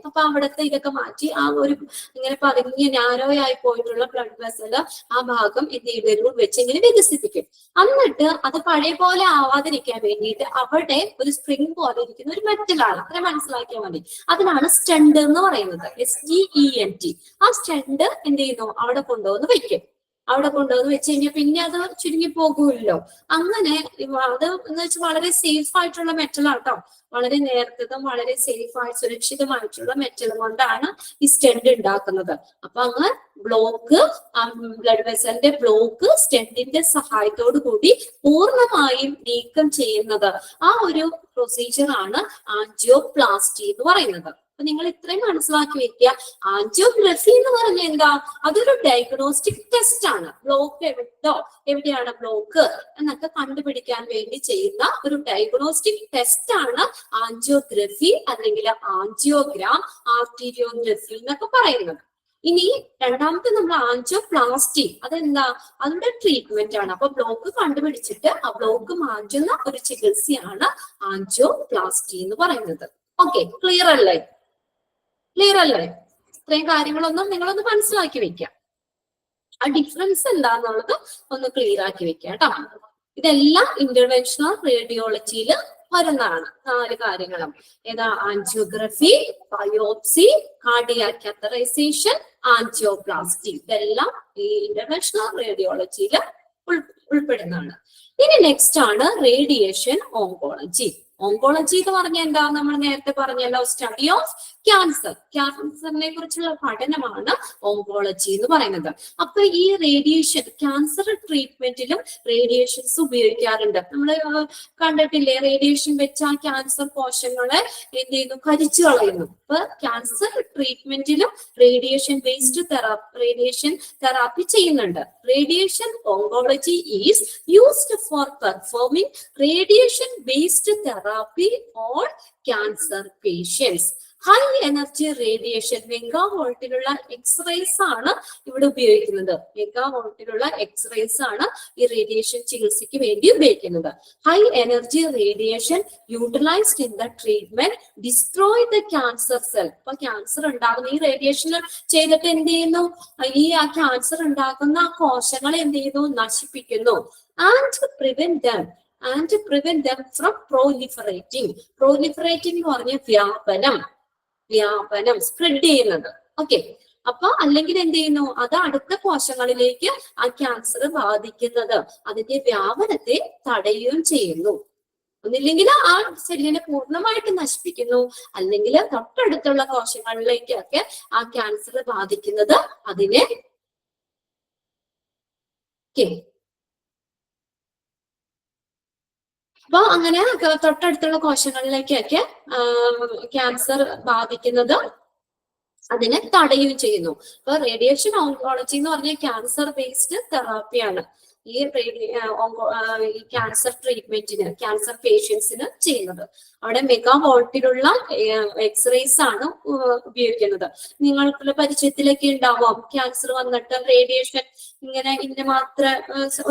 അപ്പൊ അവിടുത്തെ ഇതൊക്കെ മാറ്റി ആ ഒരു ഇങ്ങനെ പതുങ്ങി നാരോയായി പോയിട്ടുള്ള ബ്ലഡ് വെസല് ആ ഭാഗം എന്ത് ബലൂൺ വെച്ച് ഇങ്ങനെ വികസിപ്പിക്കും. എന്നിട്ട് അത് പഴയ പോലെ ആവാതിരിക്കാൻ വേണ്ടിയിട്ട് അവിടെ ഒരു സ്പ്രിംഗ് പോലെ ഇരിക്കുന്ന ഒരു മെറ്റലാണ്, അത്ര മനസ്സിലാക്കിയാൽ മതി. അതിനാണ് സ്റ്റെൻഡ് എന്ന് പറയുന്നത്, STENT. ആ സ്റ്റെൻഡ് എന്ത് ചെയ്യുന്നു, അവിടെ കൊണ്ടുവന്ന് വെക്കും. അവിടെ കൊണ്ടുവന്ന് വെച്ച് കഴിഞ്ഞാൽ പിന്നെ അത് ചുരുങ്ങി പോകുമല്ലോ. അങ്ങനെ അത് എന്ന് വെച്ചാൽ വളരെ സേഫ് ആയിട്ടുള്ള മെറ്റലാണ് കേട്ടോ. വളരെ നേരത്തതും വളരെ സേഫായി സുരക്ഷിതമായിട്ടുള്ള മെറ്റൽ കൊണ്ടാണ് ഈ സ്റ്റെൻഡ് ഉണ്ടാക്കുന്നത്. അപ്പൊ അങ്ങ് ബ്ലോക്ക് ബ്ലഡ് വെസലിന്റെ ബ്ലോക്ക് സ്റ്റെൻഡിന്റെ സഹായത്തോടു കൂടി പൂർണ്ണമായും നീക്കം ചെയ്യുന്നത് ആ ഒരു പ്രൊസീജിയർ ആണ് ആൻജിയോപ്ലാസ്റ്റി എന്ന് പറയുന്നത്. അപ്പൊ നിങ്ങൾ ഇത്രയും മനസ്സിലാക്കി വെക്കുക. ആൻജിയോഗ്രഫി എന്ന് പറഞ്ഞാൽ എന്താ, അതൊരു ഡയഗ്നോസ്റ്റിക് ടെസ്റ്റ് ആണ്. ബ്ലോക്ക് എവിടെയാണ് ബ്ലോക്ക് എന്നൊക്കെ കണ്ടുപിടിക്കാൻ വേണ്ടി ചെയ്യുന്ന ഒരു ഡയഗ്നോസ്റ്റിക് ടെസ്റ്റ് ആണ് ആൻജിയോഗ്രഫി അല്ലെങ്കിൽ ആൻജിയോഗ്രാം, ആർട്ടീരിയോഗ്രഫി എന്നൊക്കെ പറയുന്നത്. ഇനി രണ്ടാമത്തെ നമ്മൾ ആൻജിയോപ്ലാസ്റ്റി, അതെന്താ, അതിന്റെ ട്രീറ്റ്മെന്റ് ആണ്. അപ്പൊ ബ്ലോക്ക് കണ്ടുപിടിച്ചിട്ട് ആ ബ്ലോക്ക് മാറ്റുന്ന ഒരു ചികിത്സയാണ് ആൻജിയോപ്ലാസ്റ്റി എന്ന് പറയുന്നത്. ഓക്കെ, ക്ലിയർ അല്ലേ? ഇത്രയും കാര്യങ്ങളൊന്നും നിങ്ങളൊന്ന് മനസ്സിലാക്കി വെക്കാം. ആ ഡിഫറൻസ് എന്താന്നുള്ളത് ഒന്ന് ക്ലിയർ ആക്കി വെക്കാം കേട്ടോ. ഇതെല്ലാം ഇന്റർവെൻഷണൽ റേഡിയോളജിയിൽ വരുന്നതാണ് 4 കാര്യങ്ങളും. ഏതാ, angiography, biopsy, cardiac catheterisation, angioplasty. ഇതെല്ലാം ഈ ഇന്റർവെൻഷണൽ റേഡിയോളജിയിൽ ഉൾപ്പെടുന്നതാണ്. ഇനി നെക്സ്റ്റ് ആണ് റേഡിയേഷൻ ഓങ്കോളജി. ഓങ്കോളജി എന്ന് പറഞ്ഞാൽ എന്താ, നമ്മൾ നേരത്തെ പറഞ്ഞല്ലോ, സ്റ്റഡി ഓഫ് ക്യാൻസർ. ക്യാൻസറിനെ കുറിച്ചുള്ള പഠനമാണ് ഓങ്കോളജി എന്ന് പറയുന്നത്. അപ്പൊ ഈ റേഡിയേഷൻ, ക്യാൻസർ ട്രീറ്റ്മെന്റിലും റേഡിയേഷൻസ് ഉപയോഗിക്കാറുണ്ട്. നമ്മൾ കണ്ടിട്ടില്ലേ, റേഡിയേഷൻ വെച്ച് ആ ക്യാൻസർ കോശങ്ങളെ എന്ത് ചെയ്യുന്നു, കരിച്ചു കളയുന്നു. അപ്പൊ ക്യാൻസർ ട്രീറ്റ്മെന്റിലും റേഡിയേഷൻ തെറാപ്പി ചെയ്യുന്നുണ്ട്. Radiation oncology is used for performing radiation based therapy on cancer patients. High energy radiation, മെഗാവോൾട്ടിലുള്ള എക്സ്റേസ് ആണ് ഇവിടെ ഉപയോഗിക്കുന്നത്. മെഗാവോൾട്ടിലുള്ള എക്സ്റേസ് ആണ് ഈ റേഡിയേഷൻ ചികിത്സയ്ക്ക് വേണ്ടി ഉപയോഗിക്കുന്നത്. High energy radiation utilised in the treatment destroy the cancer cell. അപ്പൊ ക്യാൻസർ ഉണ്ടാകുന്ന ഈ റേഡിയേഷൻ ചെയ്തിട്ട് എന്ത് ചെയ്യുന്നു, ഈ ആ ക്യാൻസർ ഉണ്ടാക്കുന്ന ആ കോശങ്ങളെ എന്ത് ചെയ്യുന്നു, നശിപ്പിക്കുന്നു. And prevent them from proliferating. Proliferating എന്ന് പറഞ്ഞ വ്യാപനം, സ്പ്രെഡ് ചെയ്യുന്നത്. ഓക്കെ, അപ്പൊ അല്ലെങ്കിൽ എന്ത് ചെയ്യുന്നു, അത് അടുത്ത കോശങ്ങളിലേക്ക് ആ ക്യാൻസർ ബാധിക്കുന്നത്, അതിന്റെ വ്യാപനത്തെ തടയുകയും ചെയ്യുന്നു. ഒന്നില്ലെങ്കിൽ ആ സെല്ലിനെ പൂർണ്ണമായിട്ട് നശിപ്പിക്കുന്നു, അല്ലെങ്കിൽ തൊട്ടടുത്തുള്ള കോശങ്ങളിലേക്കൊക്കെ ആ ക്യാൻസർ ബാധിക്കുന്നത് അതിനെ അപ്പൊ അങ്ങനെ തൊട്ടടുത്തുള്ള കോശങ്ങളിലേക്കൊക്കെ ക്യാൻസർ ബാധിക്കുന്നത് അതിനെ തടയുകയും ചെയ്യുന്നു. അപ്പൊ റേഡിയേഷൻ ഓങ്കോളജി എന്ന് പറഞ്ഞാൽ ക്യാൻസർ ബേസ്ഡ് തെറാപ്പിയാണ് ഈ ക്യാൻസർ ട്രീറ്റ്മെന്റിന്, ക്യാൻസർ പേഷ്യൻസിന് ചെയ്യുന്നത്. അവിടെ മെഗാ വോൾട്ടിലുള്ള എക്സ്റേസ് ആണ് ഉപയോഗിക്കുന്നത്. നിങ്ങൾക്ക് പരിചയത്തിലൊക്കെ ഉണ്ടാവാം, ക്യാൻസർ വന്നിട്ട് റേഡിയേഷൻ ഇങ്ങനെ ഇന്ന മാത്രം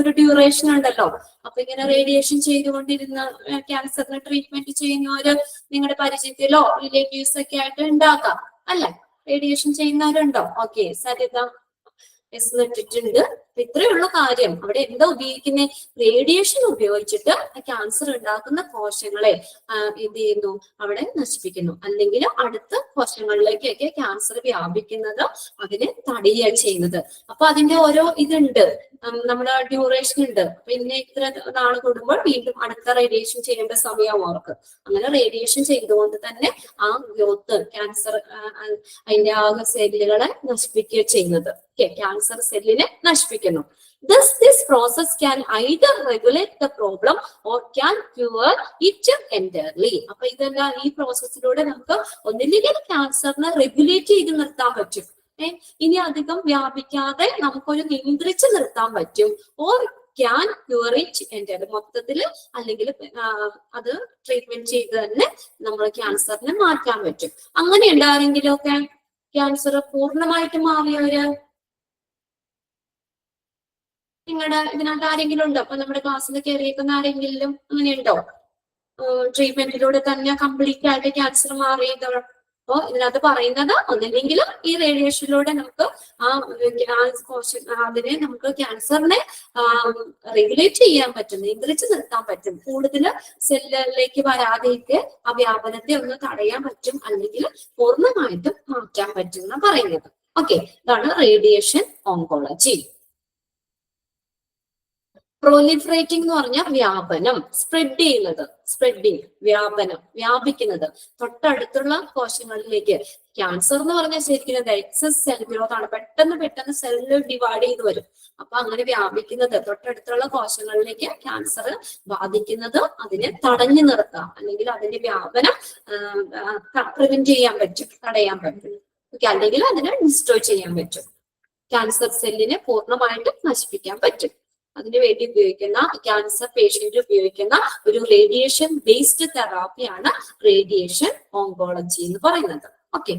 ഒരു ഡ്യൂറേഷൻ ഉണ്ടല്ലോ. അപ്പൊ ഇങ്ങനെ റേഡിയേഷൻ ചെയ്തുകൊണ്ടിരുന്ന ക്യാൻസറിന് ട്രീറ്റ്മെന്റ് ചെയ്യുന്നവര് നിങ്ങളുടെ പരിചയത്തിലോ റിലേറ്റീവ്സ് ഒക്കെ ആയിട്ട് ഉണ്ടാക്കാം അല്ലെ? റേഡിയേഷൻ ചെയ്യുന്നവരുണ്ടോ? ഓക്കെ, സരിത ഇട്ടിട്ടുണ്ട്. ഇത്രയുള്ള കാര്യം. അവിടെ എന്താ ഉപയോഗിക്കുന്നത്? റേഡിയേഷൻ ഉപയോഗിച്ചിട്ട് ക്യാൻസർ ഉണ്ടാക്കുന്ന കോശങ്ങളെ എന്ത് ചെയ്യുന്നു, അവിടെ നശിപ്പിക്കുന്നു. അല്ലെങ്കിൽ അടുത്ത കോശങ്ങളിലേക്കൊക്കെ ക്യാൻസർ വ്യാപിക്കുന്നത് അതിനെ തടയുക ചെയ്യുന്നത്. അപ്പൊ അതിന്റെ ഓരോ ഇതുണ്ട്, നമ്മുടെ ഡ്യൂറേഷൻ ഉണ്ട്. പിന്നെ ഇത്ര നാൾ കൂടുമ്പോൾ വീണ്ടും അടുത്ത റേഡിയേഷൻ ചെയ്യേണ്ട സമയം അവർക്ക്. അങ്ങനെ റേഡിയേഷൻ ചെയ്തുകൊണ്ട് തന്നെ ആ ഗ്രോത്ത്, ക്യാൻസർ അതിന്റെ ആകെ സെല്ലുകളെ നശിപ്പിക്കുക ചെയ്യുന്നത്. ക്യാൻസർ സെല്ലിനെ നശിപ്പിക്കുന്നു. This process can either regulate the problem or can cure it entirely. അപ്പൊ ഇതെല്ലാം ഈ പ്രോസസ്സിലൂടെ നമുക്ക് ഒന്നില്ലെങ്കിൽ ക്യാൻസറിനെ റെഗുലേറ്റ് ചെയ്ത് നിർത്താൻ പറ്റും, ഇനി അധികം വ്യാപിക്കാതെ നമുക്കൊരു നിയന്ത്രിച്ച് നിർത്താൻ പറ്റും, or can cure it entirely, മൊത്തത്തിൽ അല്ലെങ്കിൽ അത് ട്രീറ്റ്മെന്റ് ചെയ്ത് തന്നെ നമ്മൾ ക്യാൻസറിനെ മാറ്റാൻ പറ്റും. അങ്ങനെ ഉണ്ടാരെങ്കിലും ഒക്കെ ക്യാൻസർ പൂർണ്ണമായിട്ട് മാറിയവര് നിങ്ങളുടെ ഇതിനകത്ത് ആരെങ്കിലും ഉണ്ടോ? അപ്പൊ നമ്മുടെ ക്ലാസ്സിൽ കയറിയേക്കുന്ന ആരെങ്കിലും അങ്ങനെയുണ്ടോ? ട്രീറ്റ്മെന്റിലൂടെ തന്നെ കംപ്ലീറ്റ് ആയിട്ട് ക്യാൻസർ മാറിയതോ? അപ്പൊ ഇതിനകത്ത് പറയുന്നത് ഒന്നില്ലെങ്കിൽ ഈ റേഡിയേഷനിലൂടെ നമുക്ക് അതിനെ നമുക്ക് ക്യാൻസറിനെ റെഗുലേറ്റ് ചെയ്യാൻ പറ്റും, നിയന്ത്രിച്ച് നിർത്താൻ പറ്റും, കൂടുതൽ സെല്ലിലേക്ക് വരാതെയൊക്കെ ആ വ്യാപനത്തെ ഒന്ന് തടയാൻ പറ്റും, അല്ലെങ്കിൽ പൂർണ്ണമായിട്ടും മാറ്റാൻ പറ്റും എന്നാണ് പറയുന്നത്. ഓക്കെ, ഇതാണ് റേഡിയേഷൻ ഓങ്കോളജി. പ്രൊലിഫറേറ്റിംഗ് എന്ന് പറഞ്ഞാൽ വ്യാപനം, സ്പ്രെഡ് ചെയ്യുന്നത്, സ്പ്രെഡിങ്, വ്യാപനം, വ്യാപിക്കുന്നത് തൊട്ടടുത്തുള്ള കോശങ്ങളിലേക്ക്. ക്യാൻസർ എന്ന് പറഞ്ഞാൽ ശരിക്കും എക്സസ് സെൽ ഗ്രോത്ത് ആണ്, പെട്ടെന്ന് സെല്ല് ഡിവൈഡ് ചെയ്ത് വരും. അപ്പൊ അങ്ങനെ വ്യാപിക്കുന്നത് തൊട്ടടുത്തുള്ള കോശങ്ങളിലേക്ക് ക്യാൻസർ ബാധിക്കുന്നത് അതിനെ തടഞ്ഞു നിർത്താം, അല്ലെങ്കിൽ അതിന്റെ വ്യാപനം പ്രിവെന്റ് ചെയ്യാൻ പറ്റും, തടയാൻ പറ്റും. അല്ലെങ്കിൽ അതിനെ ഡിസ്ട്രോയ് ചെയ്യാൻ പറ്റും, ക്യാൻസർ സെല്ലിനെ പൂർണ്ണമായിട്ടും നശിപ്പിക്കാൻ പറ്റും. അതിനു വേണ്ടി ഉപയോഗിക്കുന്ന, ക്യാൻസർ പേഷ്യന്റ് ഉപയോഗിക്കുന്ന ഒരു റേഡിയേഷൻ ബേസ്ഡ് തെറാപ്പിയാണ് റേഡിയേഷൻ ഓങ്കോളജി എന്ന് പറയുന്നത്. ഓക്കെ,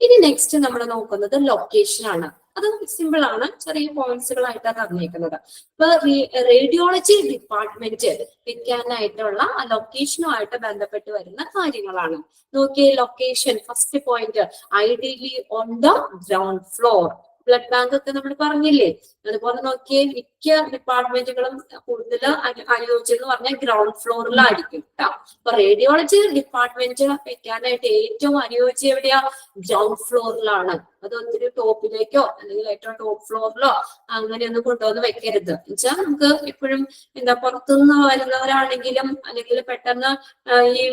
ഇനി നെക്സ്റ്റ് നമ്മൾ നോക്കുന്നത് ലൊക്കേഷൻ ആണ്. അത് സിമ്പിൾ ആണ്, ചെറിയ പോയിന്റ്സുകളായിട്ടാണ് തന്നിരിക്കുന്നത്. ഇപ്പൊ റേഡിയോളജി ഡിപ്പാർട്ട്മെന്റ് വെക്കാനായിട്ടുള്ള ആ ലൊക്കേഷനുമായിട്ട് ബന്ധപ്പെട്ട് വരുന്ന കാര്യങ്ങളാണ്. നോക്കിയേ, location first point, ideally on the ground floor. Blood bank ഒക്കെ നമ്മൾ പറഞ്ഞില്ലേ, അതുപോലെ നോക്കിയേ മിക്ക ഡിപ്പാർട്ട്മെന്റുകളും കൂടുതൽ അനുയോജ്യം എന്ന് പറഞ്ഞാൽ ഗ്രൗണ്ട് ഫ്ലോറിലായിരിക്കും കേട്ടോ. അപ്പൊ റേഡിയോളജി ഡിപ്പാർട്ട്മെന്റ് വെക്കാനായിട്ട് ഏറ്റവും അനുയോജ്യം എവിടെയാ? ഗ്രൗണ്ട് ഫ്ലോറിലാണ്. അത് ഒത്തിരി ടോപ്പിലേക്കോ അല്ലെങ്കിൽ ഏറ്റവും ടോപ്പ് ഫ്ലോറിലോ അങ്ങനെയൊന്നും കൊണ്ടുവന്ന് വെക്കരുത്. എന്നുവെച്ചാൽ നമുക്ക് എപ്പോഴും പുറത്തുനിന്ന് വരുന്നവരാണെങ്കിലും അല്ലെങ്കിൽ പെട്ടെന്ന് ഈ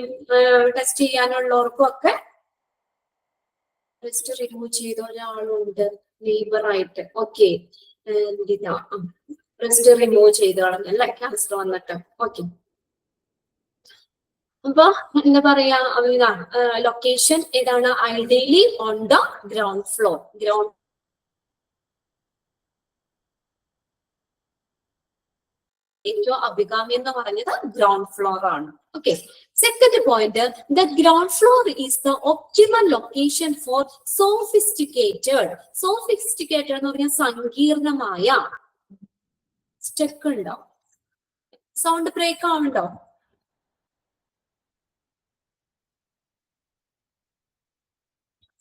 ടെസ്റ്റ് ചെയ്യാനുള്ളവർക്കും ഒക്കെ ടെസ്റ്റ് റിമൂവ് ചെയ്ത ഒരാളുണ്ട് ലേബർ ആയിട്ട്. ഓക്കെ, ബ്രസ്റ്റ് റിമൂവ് ചെയ്ത് കളഞ്ഞല്ലേ ക്യാൻസർ വന്നിട്ട്. ഓക്കെ, അപ്പൊ എന്താ പറയാ, ഇതാണ് ലൊക്കേഷൻ. ഏതാണ്? Ideally on the ground floor. Ground ഏറ്റവും അഭികാമ്യം എന്ന് പറഞ്ഞത് ഗ്രൗണ്ട് ഫ്ലോർ ആണ്. Okay, second point, the ground floor is the optimal location for sophisticated. Sophisticated എന്ന് പറഞ്ഞാൽ സങ്കീർണമായ. സ്റ്റെക്ക് ഉണ്ടോ? സൗണ്ട് ബ്രേക്ക് ആവുന്നുണ്ടോ?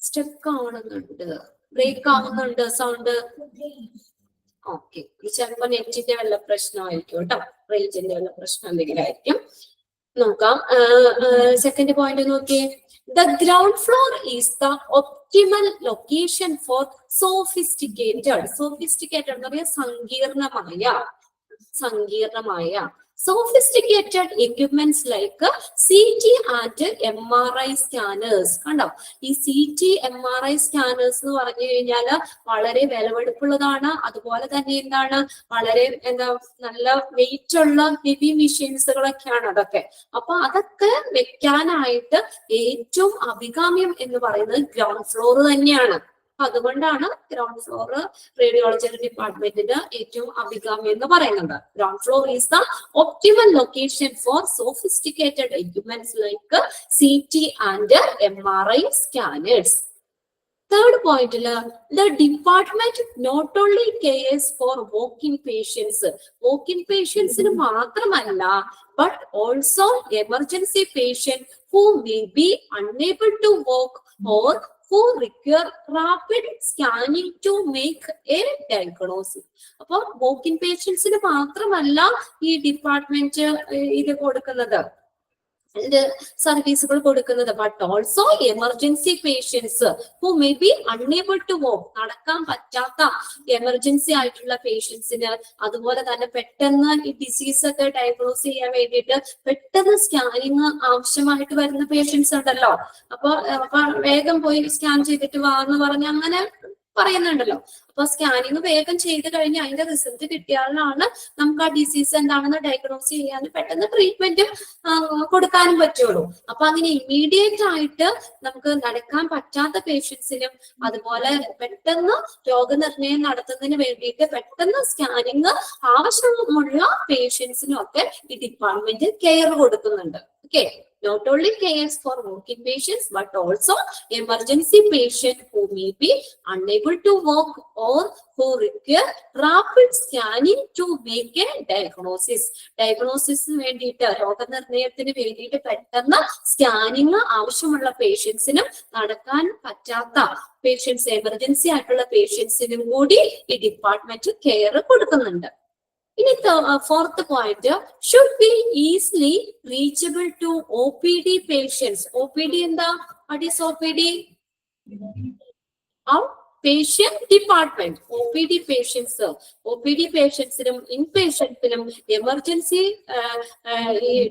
സ്റ്റെക്ക് ആവുന്നുണ്ട്, ബ്രേക്ക് ആവുന്നുണ്ട് സൗണ്ട്. ഓക്കെ, ചിലപ്പോ നെറ്റിന്റെ വല്ല പ്രശ്നമായിരിക്കും കേട്ടോ, റേഞ്ചിന്റെ വല്ല പ്രശ്നം എന്തെങ്കിലും ആയിരിക്കും. നോക്കാം. സെക്കൻഡ് പോയിന്റ് നോക്കിയേ. The ground floor is the optimal location for sophisticated എന്ന് പറയാ സങ്കീർണമായ sophisticated equipments like CT and MRI scanners. കണ്ടോ, ഈ CT MRI സ്കാനേഴ്സ് എന്ന് പറഞ്ഞു കഴിഞ്ഞാൽ വളരെ വിലപിടിപ്പുള്ളതാണ്. അതുപോലെ തന്നെ എന്താണ്, വളരെ നല്ല വെയിറ്റ് ഉള്ള ഹെവി മെഷീൻസുകളൊക്കെയാണ് അതൊക്കെ. അപ്പൊ അതൊക്കെ വെക്കാനായിട്ട് ഏറ്റവും അഭികാമ്യം എന്ന് പറയുന്നത് ഗ്രൗണ്ട് ഫ്ലോർ തന്നെയാണ്. അതുകൊണ്ടാണ് ഗ്രൗണ്ട് ഫ്ലോർ റേഡിയോളജി ഡിപ്പാർട്ട്മെന്റിന് ഏറ്റവും അഭികാമ്യം എന്ന് പറയുന്നത്. Ground floor is the optimal location for sophisticated equipments like CT and MRI scanners. Third പോയിന്റില് the department not only cares for walking പേഷ്യൻസിന് മാത്രമല്ല, but also emergency patient who may be unable to walk or who require rapid scanning to make a diagnosis. അപ്പൊ walking പേഷ്യൻസിന് മാത്രമല്ല ഈ department ഇത് കൊടുക്കുന്നത്, സർവീസുകൾ കൊടുക്കുന്നത്, but also emergency patients who may be unable to walk, നടക്കാൻ പറ്റാത്ത എമർജൻസി ആയിട്ടുള്ള പേഷ്യൻസിന്, അതുപോലെ തന്നെ പെട്ടെന്ന് ഈ ഡിസീസ് ഒക്കെ ഡയഗ്നോസ് ചെയ്യാൻ വേണ്ടിയിട്ട് പെട്ടെന്ന് സ്കാനിങ് ആവശ്യമായിട്ട് വരുന്ന പേഷ്യൻസ് ഉണ്ടല്ലോ. അപ്പൊ വേഗം പോയി സ്കാൻ ചെയ്തിട്ട് വാ എന്ന് പറഞ്ഞ് അങ്ങനെ പറയുന്നുണ്ടല്ലോ. അപ്പൊ സ്കാനിങ് വേഗം ചെയ്ത് കഴിഞ്ഞ് അതിന്റെ റിസൾട്ട് കിട്ടിയാലാണ് നമുക്ക് ആ ഡിസീസ് എന്താണെന്ന് ഡയഗ്നോസ് ചെയ്യാനും പെട്ടെന്ന് ട്രീറ്റ്മെന്റ് കൊടുക്കാനും പറ്റുള്ളൂ. അപ്പൊ അങ്ങനെ ഇമ്മീഡിയറ്റ് ആയിട്ട് നമുക്ക് നടക്കാൻ പറ്റാത്ത പേഷ്യൻസിനും അതുപോലെ പെട്ടെന്ന് രോഗനിർണയം നടത്തുന്നതിന് വേണ്ടിയിട്ട് പെട്ടെന്ന് സ്കാനിങ് ആവശ്യമുള്ള പേഷ്യൻസിനും ഒക്കെ ഈ ഡിപ്പാർട്ട്മെന്റ് കെയർ കൊടുക്കുന്നുണ്ട്. Okay, not only cares for walking patients but also emergency patient who may be unable to walk or who require rapid scanning to make a diagnosis. വേണ്ടിയിട്ട്, രോഗനിർണയത്തിന് വേണ്ടിയിട്ട് പെട്ടെന്ന് സ്കാനിങ് ആവശ്യമുള്ള പേഷ്യൻസിനും നടക്കാൻ പറ്റാത്ത പേഷ്യൻസ്, എമർജൻസി ആയിട്ടുള്ള പേഷ്യൻസിനും കൂടി ഈ ഡിപ്പാർട്ട്മെന്റ് കെയർ കൊടുക്കുന്നുണ്ട്. ഇനി fourth point, should be easily reachable to OPD patients. OPD എന്താ? What is OPD? Patient department. OPD പേഷ്യൻസിനും ഇൻപേഷ്യൻസിനും എമർജൻസി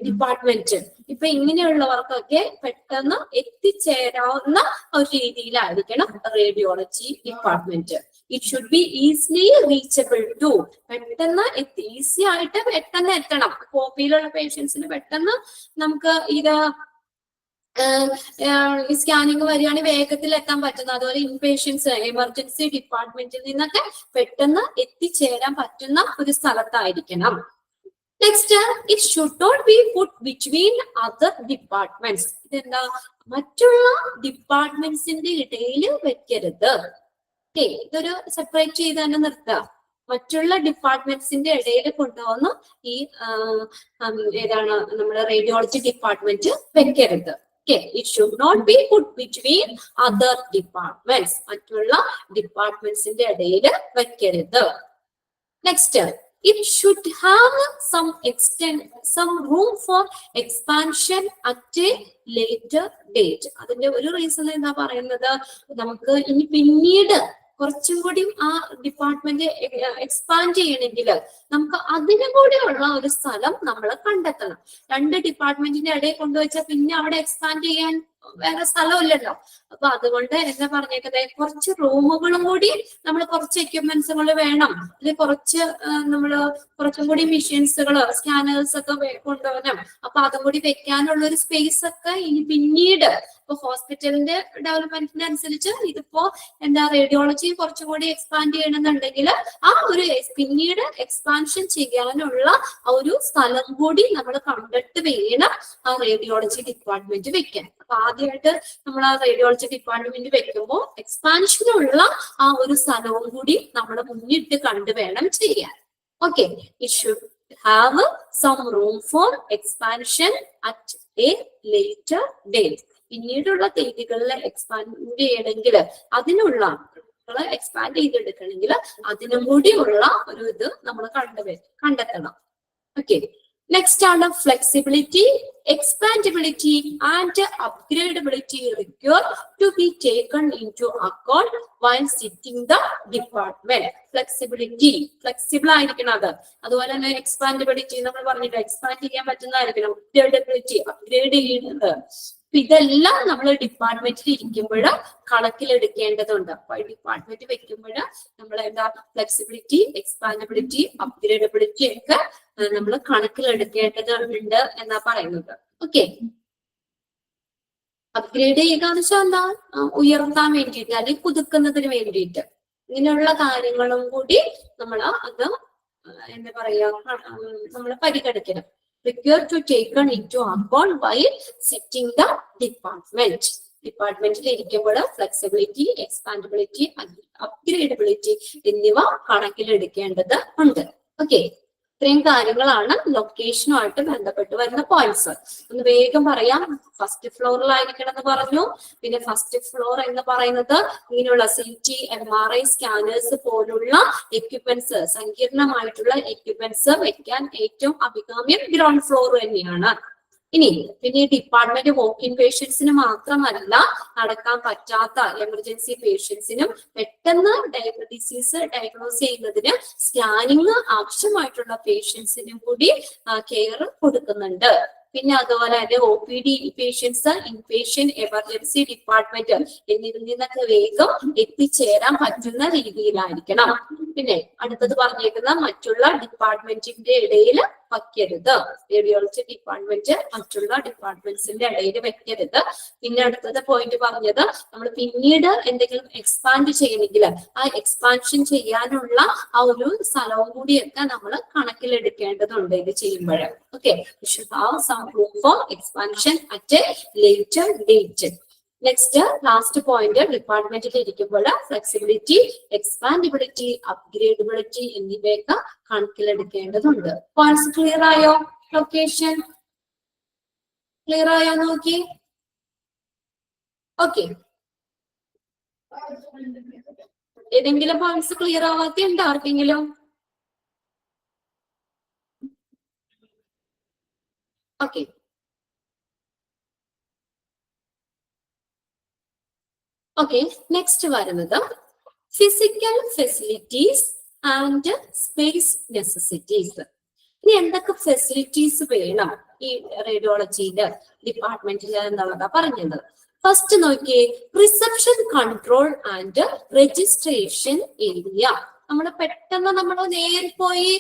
ഡിപ്പാർട്ട്മെന്റ് ഇപ്പൊ ഇങ്ങനെയുള്ളവർക്കൊക്കെ പെട്ടെന്ന് എത്തിച്ചേരാവുന്ന ഒരു രീതിയിലായിരിക്കണം radiology department. It should be easily reachable to, പെട്ടെന്ന് ഈസി ആയിട്ട് പെട്ടെന്ന് എത്തണം. OPയിലുള്ള പേഷ്യൻസിന് പെട്ടെന്ന് നമുക്ക് ഇത് സ്കാനിങ് വരികയാണെങ്കിൽ വേഗത്തിൽ എത്താൻ പറ്റുന്ന, അതുപോലെ ഇൻപേഷ്യൻസ് എമർജൻസി ഡിപ്പാർട്ട്മെന്റിൽ നിന്നൊക്കെ പെട്ടെന്ന് എത്തിച്ചേരാൻ പറ്റുന്ന ഒരു സ്ഥലത്തായിരിക്കണം. Next, it should not be put between other departments. ഇതെന്താ? മറ്റുള്ള ഡിപ്പാർട്ട്മെന്റ്സിന്റെ ഇടയിൽ വെക്കരുത്. ഓക്കെ, ഇതൊരു സെപ്പറേറ്റ് ചെയ്ത് തന്നെ നിർത്തുക. മറ്റുള്ള ഡിപ്പാർട്ട്മെന്റ്സിന്റെ ഇടയിൽ കൊണ്ടുവന്ന് ഈ ഏതാണ് നമ്മുടെ റേഡിയോളജി ഡിപ്പാർട്ട്മെന്റ് വെക്കരുത്. Okay, it should not be put between other departments. മറ്റുള്ള ഡിപ്പാർട്ട്മെന്റ്സിന്റെ ഇടയിൽ വെക്കരുത്. Next, it should have some room for expansion at a later date. അതിന്റെ ഒരു റീസൺ എന്താ പറയുന്നത്, നമുക്ക് ഇനി പിന്നീട് കുറച്ചും കൂടി ആ ഡിപ്പാർട്ട്മെന്റ് എക്സ്പാൻഡ് ചെയ്യണമെങ്കിൽ നമുക്ക് അതിനും കൂടി ഉള്ള ഒരു സ്ഥലം നമ്മൾ കണ്ടെത്തണം. രണ്ട് ഡിപ്പാർട്ട്മെന്റിന്റെ ഇടയിൽ കൊണ്ടുവച്ചാൽ പിന്നെ അവിടെ എക്സ്പാൻഡ് ചെയ്യാൻ വേറെ സ്ഥലമില്ലല്ലോ. അപ്പൊ അതുകൊണ്ട് എന്താ പറഞ്ഞേക്കുന്നത്, കുറച്ച് റൂമുകളും കൂടി നമ്മൾ കുറച്ച് എക്യുപ്മെന്റ്സുകൾ വേണം. അതിൽ കുറച്ചും കൂടി മെഷീൻസുകള് സ്കാനേഴ്സ് ഒക്കെ കൊണ്ടുവരണം. അപ്പൊ അതും കൂടി വെക്കാനുള്ള ഒരു സ്പേസ് ഒക്കെ ഇനി പിന്നീട് ഇപ്പൊ ഹോസ്പിറ്റലിന്റെ ഡെവലപ്മെന്റിന് അനുസരിച്ച് ഇതിപ്പോ റേഡിയോളജി കുറച്ചും കൂടി എക്സ്പാൻഡ് ചെയ്യണമെന്നുണ്ടെങ്കിൽ ആ ഒരു പിന്നീട് എക്സ്പാൻഷൻ ചെയ്യാനുള്ള ആ ഒരു സ്ഥലം കൂടി നമ്മൾ കണ്ടിട്ട് വേണം ആ റേഡിയോളജി ഡിപ്പാർട്ട്മെന്റ് വെക്കാൻ. അപ്പൊ ആദ്യമായിട്ട് നമ്മൾ ആ റേഡിയോളജി ഡിപ്പാർട്ട്മെന്റ് വെക്കുമ്പോൾ എക്സ്പാൻഷനുള്ള ആ ഒരു സ്ഥലവും കൂടി നമ്മൾ മുന്നിട്ട് കണ്ടു വേണം ചെയ്യാൻ. Okay, it should have some room for expansion at a later date. പിന്നീടുള്ള തീയതികളിൽ എക്സ്പാൻഡ് ചെയ്യണമെങ്കിൽ അതിനുള്ള എക്സ്പാൻഡ് ചെയ്തെടുക്കണമെങ്കിൽ അതിനും കൂടി ഉള്ള ഒരു ഇത് നമ്മൾ കണ്ടെത്തണം. ഓക്കെ, Next ആണ് flexibility, expandability and upgradability require to be taken into account while setting the department. Flexibility, flexible ആയിരിക്കണം അത്. അതുപോലെ തന്നെ expandability നമ്മൾ പറഞ്ഞിട്ട് എക്സ്പാൻഡ് ചെയ്യാൻ പറ്റുന്നതായിരിക്കണം. upgradability, upgrade ചെയ്യുന്നത്. ഇതെല്ലാം നമ്മൾ ഡിപ്പാർട്ട്മെന്റിൽ ഇരിക്കുമ്പോൾ കണക്കിലെടുക്കേണ്ടതുണ്ട്. അപ്പൊ ഡിപ്പാർട്ട്മെന്റ് വെക്കുമ്പോൾ നമ്മൾ എന്താ ഫ്ലെക്സിബിലിറ്റി, എക്സ്പാൻഡബിലിറ്റി, അപ്ഗ്രേഡബിലിറ്റി ഒക്കെ നമ്മൾ കണക്കിലെടുക്കേണ്ടതുണ്ട് എന്നാ പറയുന്നത്. ഓക്കെ, അപ്ഗ്രേഡ് ചെയ്യുക എന്ന് വെച്ചാൽ എന്താ, ഉയർത്താൻ വേണ്ടിയിട്ട് അല്ലെങ്കിൽ പുതുക്കുന്നതിന് വേണ്ടിയിട്ട് ഇങ്ങനെയുള്ള കാര്യങ്ങളും കൂടി നമ്മൾ അത് എന്താ പറയാ നമ്മൾ പരിഗണിക്കണം. Required to taken into account while setting the department. ഡിപ്പാർട്ട്മെന്റിൽ ഇരിക്കുമ്പോൾ ഫ്ലെക്സിബിലിറ്റി, എക്സ്പാൻഡബിലിറ്റി, അപ്ഗ്രേഡബിലിറ്റി എന്നിവ കണക്കിലെടുക്കേണ്ടത് ഉണ്ട്. ഓക്കെ, ഇത്രയും കാര്യങ്ങളാണ് ലൊക്കേഷനുമായിട്ട് ബന്ധപ്പെട്ട് വരുന്ന പോയിന്റ്സ്. ഒന്ന് വേഗം പറയാം. ഫസ്റ്റ് ഫ്ലോറിലായിരിക്കണം എന്ന് പറഞ്ഞു. പിന്നെ ഫസ്റ്റ് ഫ്ലോർ എന്ന് പറയുന്നത് ഇങ്ങനെയുള്ള CT, MRI സ്കാനേഴ്സ് പോലുള്ള എക്യുപ്മെന്റ്സ്, സങ്കീർണമായിട്ടുള്ള എക്യുപ്മെന്റ്സ് വെക്കാൻ ഏറ്റവും അഭികാമ്യം ഗ്രൗണ്ട് ഫ്ലോർ തന്നെയാണ്. ഇനി പിന്നെ ഡിപ്പാർട്ട്മെന്റ് വോക്കിൻ പേഷ്യൻസിന് മാത്രമല്ല, നടക്കാൻ പറ്റാത്ത എമർജൻസി പേഷ്യൻസിനും പെട്ടെന്ന് ഡിസീസ് ഡയഗ്നോസ് ചെയ്യുന്നതിന് സ്കാനിങ് ആവശ്യമായിട്ടുള്ള പേഷ്യൻസിനും കൂടി കെയർ കൊടുക്കുന്നുണ്ട്. പിന്നെ അതുപോലെ തന്നെ OPD patients, inpatient, emergency department എന്നിവയിൽ നിന്നൊക്കെ വേഗം എത്തിച്ചേരാൻ പറ്റുന്ന രീതിയിലായിരിക്കണം. പിന്നെ അടുത്തത് പറഞ്ഞേക്കുന്ന മറ്റുള്ള ഡിപ്പാർട്ട്മെന്റിന്റെ ഇടയിൽ വയ്ക്കരുത്. റേഡിയോളജി ഡിപ്പാർട്ട്മെന്റ് മറ്റുള്ള ഡിപ്പാർട്ട്മെന്റ്സിന്റെ ഇടയിൽ വെക്കരുത്. പിന്നെ അടുത്തത് പോയിന്റ് പറഞ്ഞത്, നമ്മൾ പിന്നീട് എന്തെങ്കിലും എക്സ്പാൻഡ് ചെയ്യണമെങ്കിൽ ആ എക്സ്പാൻഷൻ ചെയ്യാനുള്ള ആ ഒരു സ്ഥലവും കൂടിയൊക്കെ നമ്മൾ കണക്കിലെടുക്കേണ്ടതുണ്ട് ഇത് ചെയ്യുമ്പോൾ. Okay, room for expansion at a later date. Next, last point, ഡിപ്പാർട്ട്മെന്റിൽ ഇരിക്കുമ്പോൾ ഫ്ലെക്സിബിലിറ്റി, എക്സ്പാൻഡബിലിറ്റി, അപ്ഗ്രേഡബിലിറ്റി എന്നിവയൊക്കെ കണക്കിലെടുക്കേണ്ടതുണ്ട്. പോയിന്റ്സ് ക്ലിയർ ആയോ? ലൊക്കേഷൻ ക്ലിയർ ആയോ നോക്കി? ഓക്കെ, ഏതെങ്കിലും പോയിന്റ്സ് ക്ലിയർ ആവാത്ത ഉണ്ടോ ആർക്കെങ്കിലും? ഓക്കെ, ഓക്കെ, നെക്സ്റ്റ് വരുന്നത് physical facilities and space necessities. ഇനി എന്തൊക്കെ ഫെസിലിറ്റീസ് വേണം ഈ റേഡിയോളജിയുടെ ഡിപ്പാർട്ട്മെന്റിൽ എന്നുള്ളതാ പറഞ്ഞത്. ഫസ്റ്റ് നോക്കിയേ, reception control and registration area. നമ്മൾ പെട്ടെന്ന് നമ്മൾ നേരെ പോയി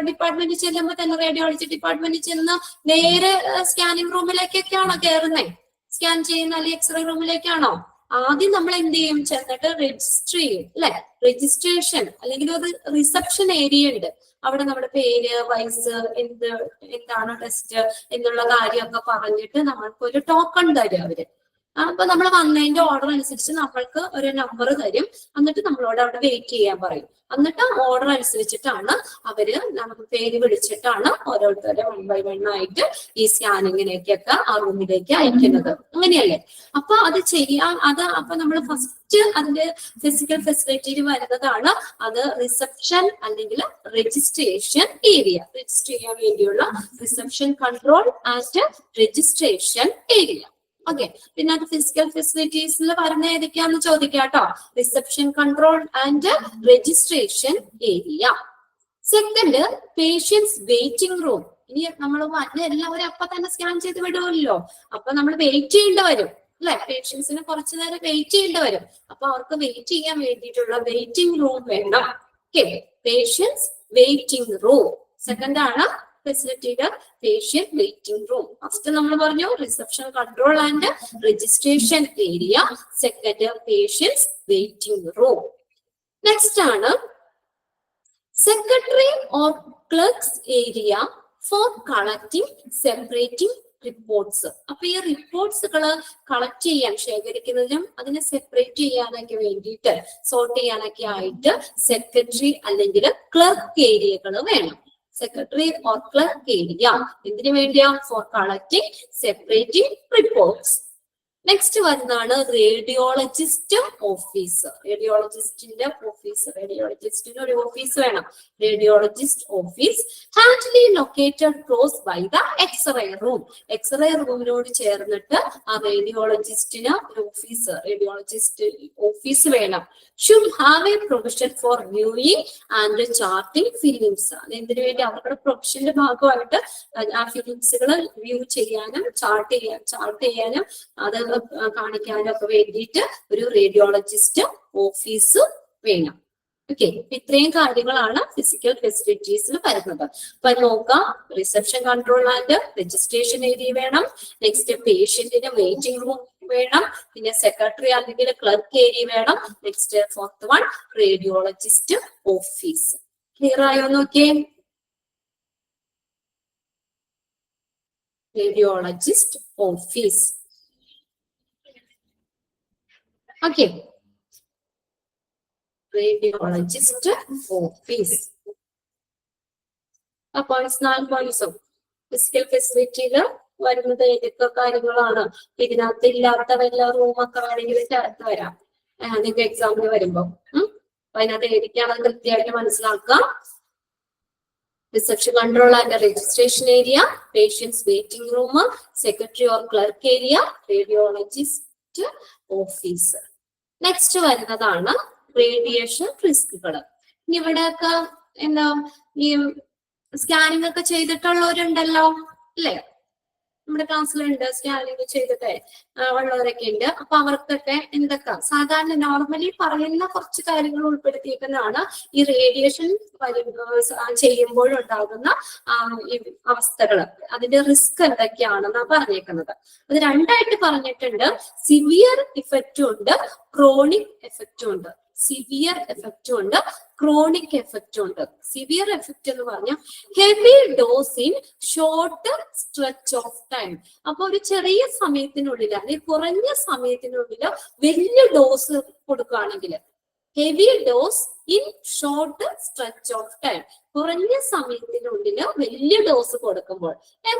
ഡിപ്പാർട്ട്മെന്റിൽ ചെല്ലുമ്പോൾ തന്നെ, റേഡിയോളജി ഡിപ്പാർട്ട്മെന്റിൽ ചെന്ന് നേരെ സ്കാനിങ് റൂമിലേക്കൊക്കെയാണോ കയറുന്നത്? സ്കാൻ ചെയ്യുന്ന അല്ലെങ്കിൽ എക്സ്റേ റൂമിലേക്കാണോ? ആദ്യം നമ്മൾ എന്ത് ചെയ്യും? ചെന്നിട്ട് രജിസ്റ്റർ ചെയ്യും അല്ലെ? രജിസ്ട്രേഷൻ അല്ലെങ്കിൽ ഒരു റിസപ്ഷൻ ഏരിയ ഉണ്ട്. അവിടെ നമ്മുടെ പേര്, വയസ്സ്, എന്താണ് ടെസ്റ്റ് എന്നുള്ള കാര്യമൊക്കെ പറഞ്ഞിട്ട് നമ്മൾക്ക് ഒരു ടോക്കൺ തരും അവര്. അപ്പൊ നമ്മൾ വന്നതിന്റെ ഓർഡർ അനുസരിച്ച് നമ്മൾക്ക് ഒരു നമ്പർ തരും. എന്നിട്ട് നമ്മളോട് അവിടെ വെയിറ്റ് ചെയ്യാൻ പറയും. എന്നിട്ട് ഓർഡർ അനുസരിച്ചിട്ടാണ് അവര് നമുക്ക് പേര് വിളിച്ചിട്ടാണ് ഓരോരുത്തരെ 1 by 1 ആയിട്ട് ഈ സ്കാനിങ്ങിലേക്കൊക്കെ ആ റൂമിലേക്ക് അയക്കുന്നത്. അങ്ങനെയല്ലേ? അപ്പൊ അത് ചെയ്യാൻ അപ്പൊ നമ്മൾ ഫസ്റ്റ് അതിന്റെ ഫിസിക്കൽ ഫെസിലിറ്റിയിൽ വരുന്നതാണ് അത് റിസപ്ഷൻ അല്ലെങ്കിൽ രജിസ്ട്രേഷൻ ഏരിയ. രജിസ്റ്റർ ചെയ്യാൻ വേണ്ടിയുള്ള reception control and registration area. Okay, പിന്നെ അത് ഫിസിക്കൽ ഫെസിലിറ്റീസിൽ വരുന്ന ഏതൊക്കെയാന്ന് ചോദിക്കാട്ടോ. Reception control and registration area. Second, patients waiting room. ഇനി നമ്മൾ എല്ലാവരും അപ്പൊ തന്നെ സ്കാൻ ചെയ്ത് വിടുമല്ലോ. അപ്പൊ നമ്മൾ വെയിറ്റ് ചെയ്യേണ്ടി വരും അല്ലെ? പേഷ്യൻസിന് കുറച്ചു നേരം വെയിറ്റ് ചെയ്യേണ്ടി വരും. അപ്പൊ അവർക്ക് വെയിറ്റ് ചെയ്യാൻ വേണ്ടിയിട്ടുള്ള വെയിറ്റിംഗ് റൂം വേണം. Okay, patients waiting room. Second ആണ് ഫെസിലിറ്റിയുടെ പേഷ്യന്റ് വെയിറ്റിംഗ് റൂം. ഫസ്റ്റ് നമ്മൾ പറഞ്ഞു reception control and registration area. Second, patients waiting room. Next ആണ് secretary or clerks area for collecting, separating reports. അപ്പൊ ഈ റിപ്പോർട്ട്സുകൾ കളക്ട് ചെയ്യാൻ, ശേഖരിക്കുന്നതിനും അതിനെ സെപ്പറേറ്റ് ചെയ്യാനൊക്കെ വേണ്ടിയിട്ട്, സോർട്ട് ചെയ്യാനൊക്കെ ആയിട്ട് സെക്രട്ടറി അല്ലെങ്കിൽ ക്ലർക്ക് ഏരിയകൾ വേണം. സെക്രട്ടറി ഓർ ക്ലർക്ക് ഏരിയ എന്തിനു വേണ്ടിയാ? For collecting, separating reports. Next വരുന്നതാണ് റേഡിയോളജിസ്റ്റ് ഓഫീസ്. റേഡിയോളജിസ്റ്റിന്റെ ഓഫീസ്, റേഡിയോളജിസ്റ്റിന് ഒരു ഓഫീസ് വേണം. Radiologist office handily located close by the x-ray room. X-ray റൂമിനോട് ചേർന്നിട്ട് ആ റേഡിയോളജിസ്റ്റിന് ഒരു ഓഫീസ്, റേഡിയോളജിസ്റ്റ് ഓഫീസ് വേണം. Should have a provision for viewing and charting films. അതെന്തിനു വേണ്ടി? അവരുടെ പ്രൊഫഷന്റെ ഭാഗമായിട്ട് ആ ഫിലിംസുകൾ വ്യൂ ചെയ്യാനും ചാർട്ട് ചെയ്യാനും അത് കാണിക്കാനും ഒക്കെ വേണ്ടിയിട്ട് ഒരു റേഡിയോളജിസ്റ്റ് ഓഫീസ് വേണം. ഓക്കെ, ഇത്രയും കാര്യങ്ങളാണ് ഫിസിക്കൽ ഫെസിലിറ്റീസിൽ വരുന്നത്. അപ്പൊ നോക്കാം, reception control and registration area വേണം. നെക്സ്റ്റ് പേഷ്യന്റിന് വെയിറ്റിംഗ് റൂം വേണം. പിന്നെ സെക്രട്ടറി അല്ലെങ്കിൽ ക്ലർക്ക് ഏരിയ വേണം. Next fourth one radiologist office. Clear ആയോ നോക്കിയേ? Radiologist office. Okay, radiologist office. Points 4 പോയിന്റ്സും ഫിസിക്കൽ ഫെസിലിറ്റിയിൽ വരുന്നത് ഏതൊക്കെ കാര്യങ്ങളാണ്? ഇതിനകത്ത് ഇല്ലാത്ത വല്ല റൂമൊക്കെ വേണമെങ്കിൽ ചേർത്ത് വരാം നിങ്ങൾക്ക് എക്സാമിന് വരുമ്പോ. അപ്പൊ അതിനകത്ത് ഏതൊക്കെയാണെന്ന് കൃത്യമായിട്ട് മനസ്സിലാക്കാം. Reception control and registration area, patients waiting room, secretary or clerk area, radiologist office. Next വരുന്നതാണ് റേഡിയേഷൻ റിസ്കുകൾ. ഇവിടെയൊക്കെ എന്താ ഈ സ്കാനിങ് ഒക്കെ ചെയ്തിട്ടുള്ളവരുണ്ടല്ലോ അല്ലേ? നമ്മുടെ ക്ലാസ്സിലുണ്ട് സ്കാനിങ് ചെയ്തിട്ട് ഉള്ളവരൊക്കെ ഉണ്ട്. അപ്പൊ അവർക്കൊക്കെ എന്തൊക്കെ സാധാരണ നോർമലി പറയുന്ന കുറച്ച് കാര്യങ്ങൾ ഉൾപ്പെടുത്തിയിരിക്കുന്നതാണ് ഈ റേഡിയേഷൻ ചെയ്യുമ്പോഴുണ്ടാകുന്ന ഈ അവസ്ഥകൾ, അതിന്റെ റിസ്ക് എന്തൊക്കെയാണെന്നാണ് പറഞ്ഞേക്കുന്നത്. അത് രണ്ടായിട്ട് പറഞ്ഞിട്ടുണ്ട്. സിവിയർ ഇഫക്റ്റും ഉണ്ട്, ക്രോണിക് എഫക്റ്റും ഉണ്ട്. സിവിയർ എഫക്റ്റും ഉണ്ട്, ക്രോണിക് എഫക്റ്റും ഉണ്ട്. സിവിയർ എഫക്റ്റ് എന്ന് പറഞ്ഞാൽ heavy dose in short stretch of time. അപ്പൊ ഒരു ചെറിയ സമയത്തിനുള്ളിൽ അല്ലെങ്കിൽ കുറഞ്ഞ സമയത്തിനുള്ളിൽ വലിയ ഡോസ് കൊടുക്കുകയാണെങ്കിൽ, heavy dose in short stretch of time, കുറഞ്ഞ സമയത്തിനുള്ളിൽ വലിയ ഡോസ് കൊടുക്കുമ്പോൾ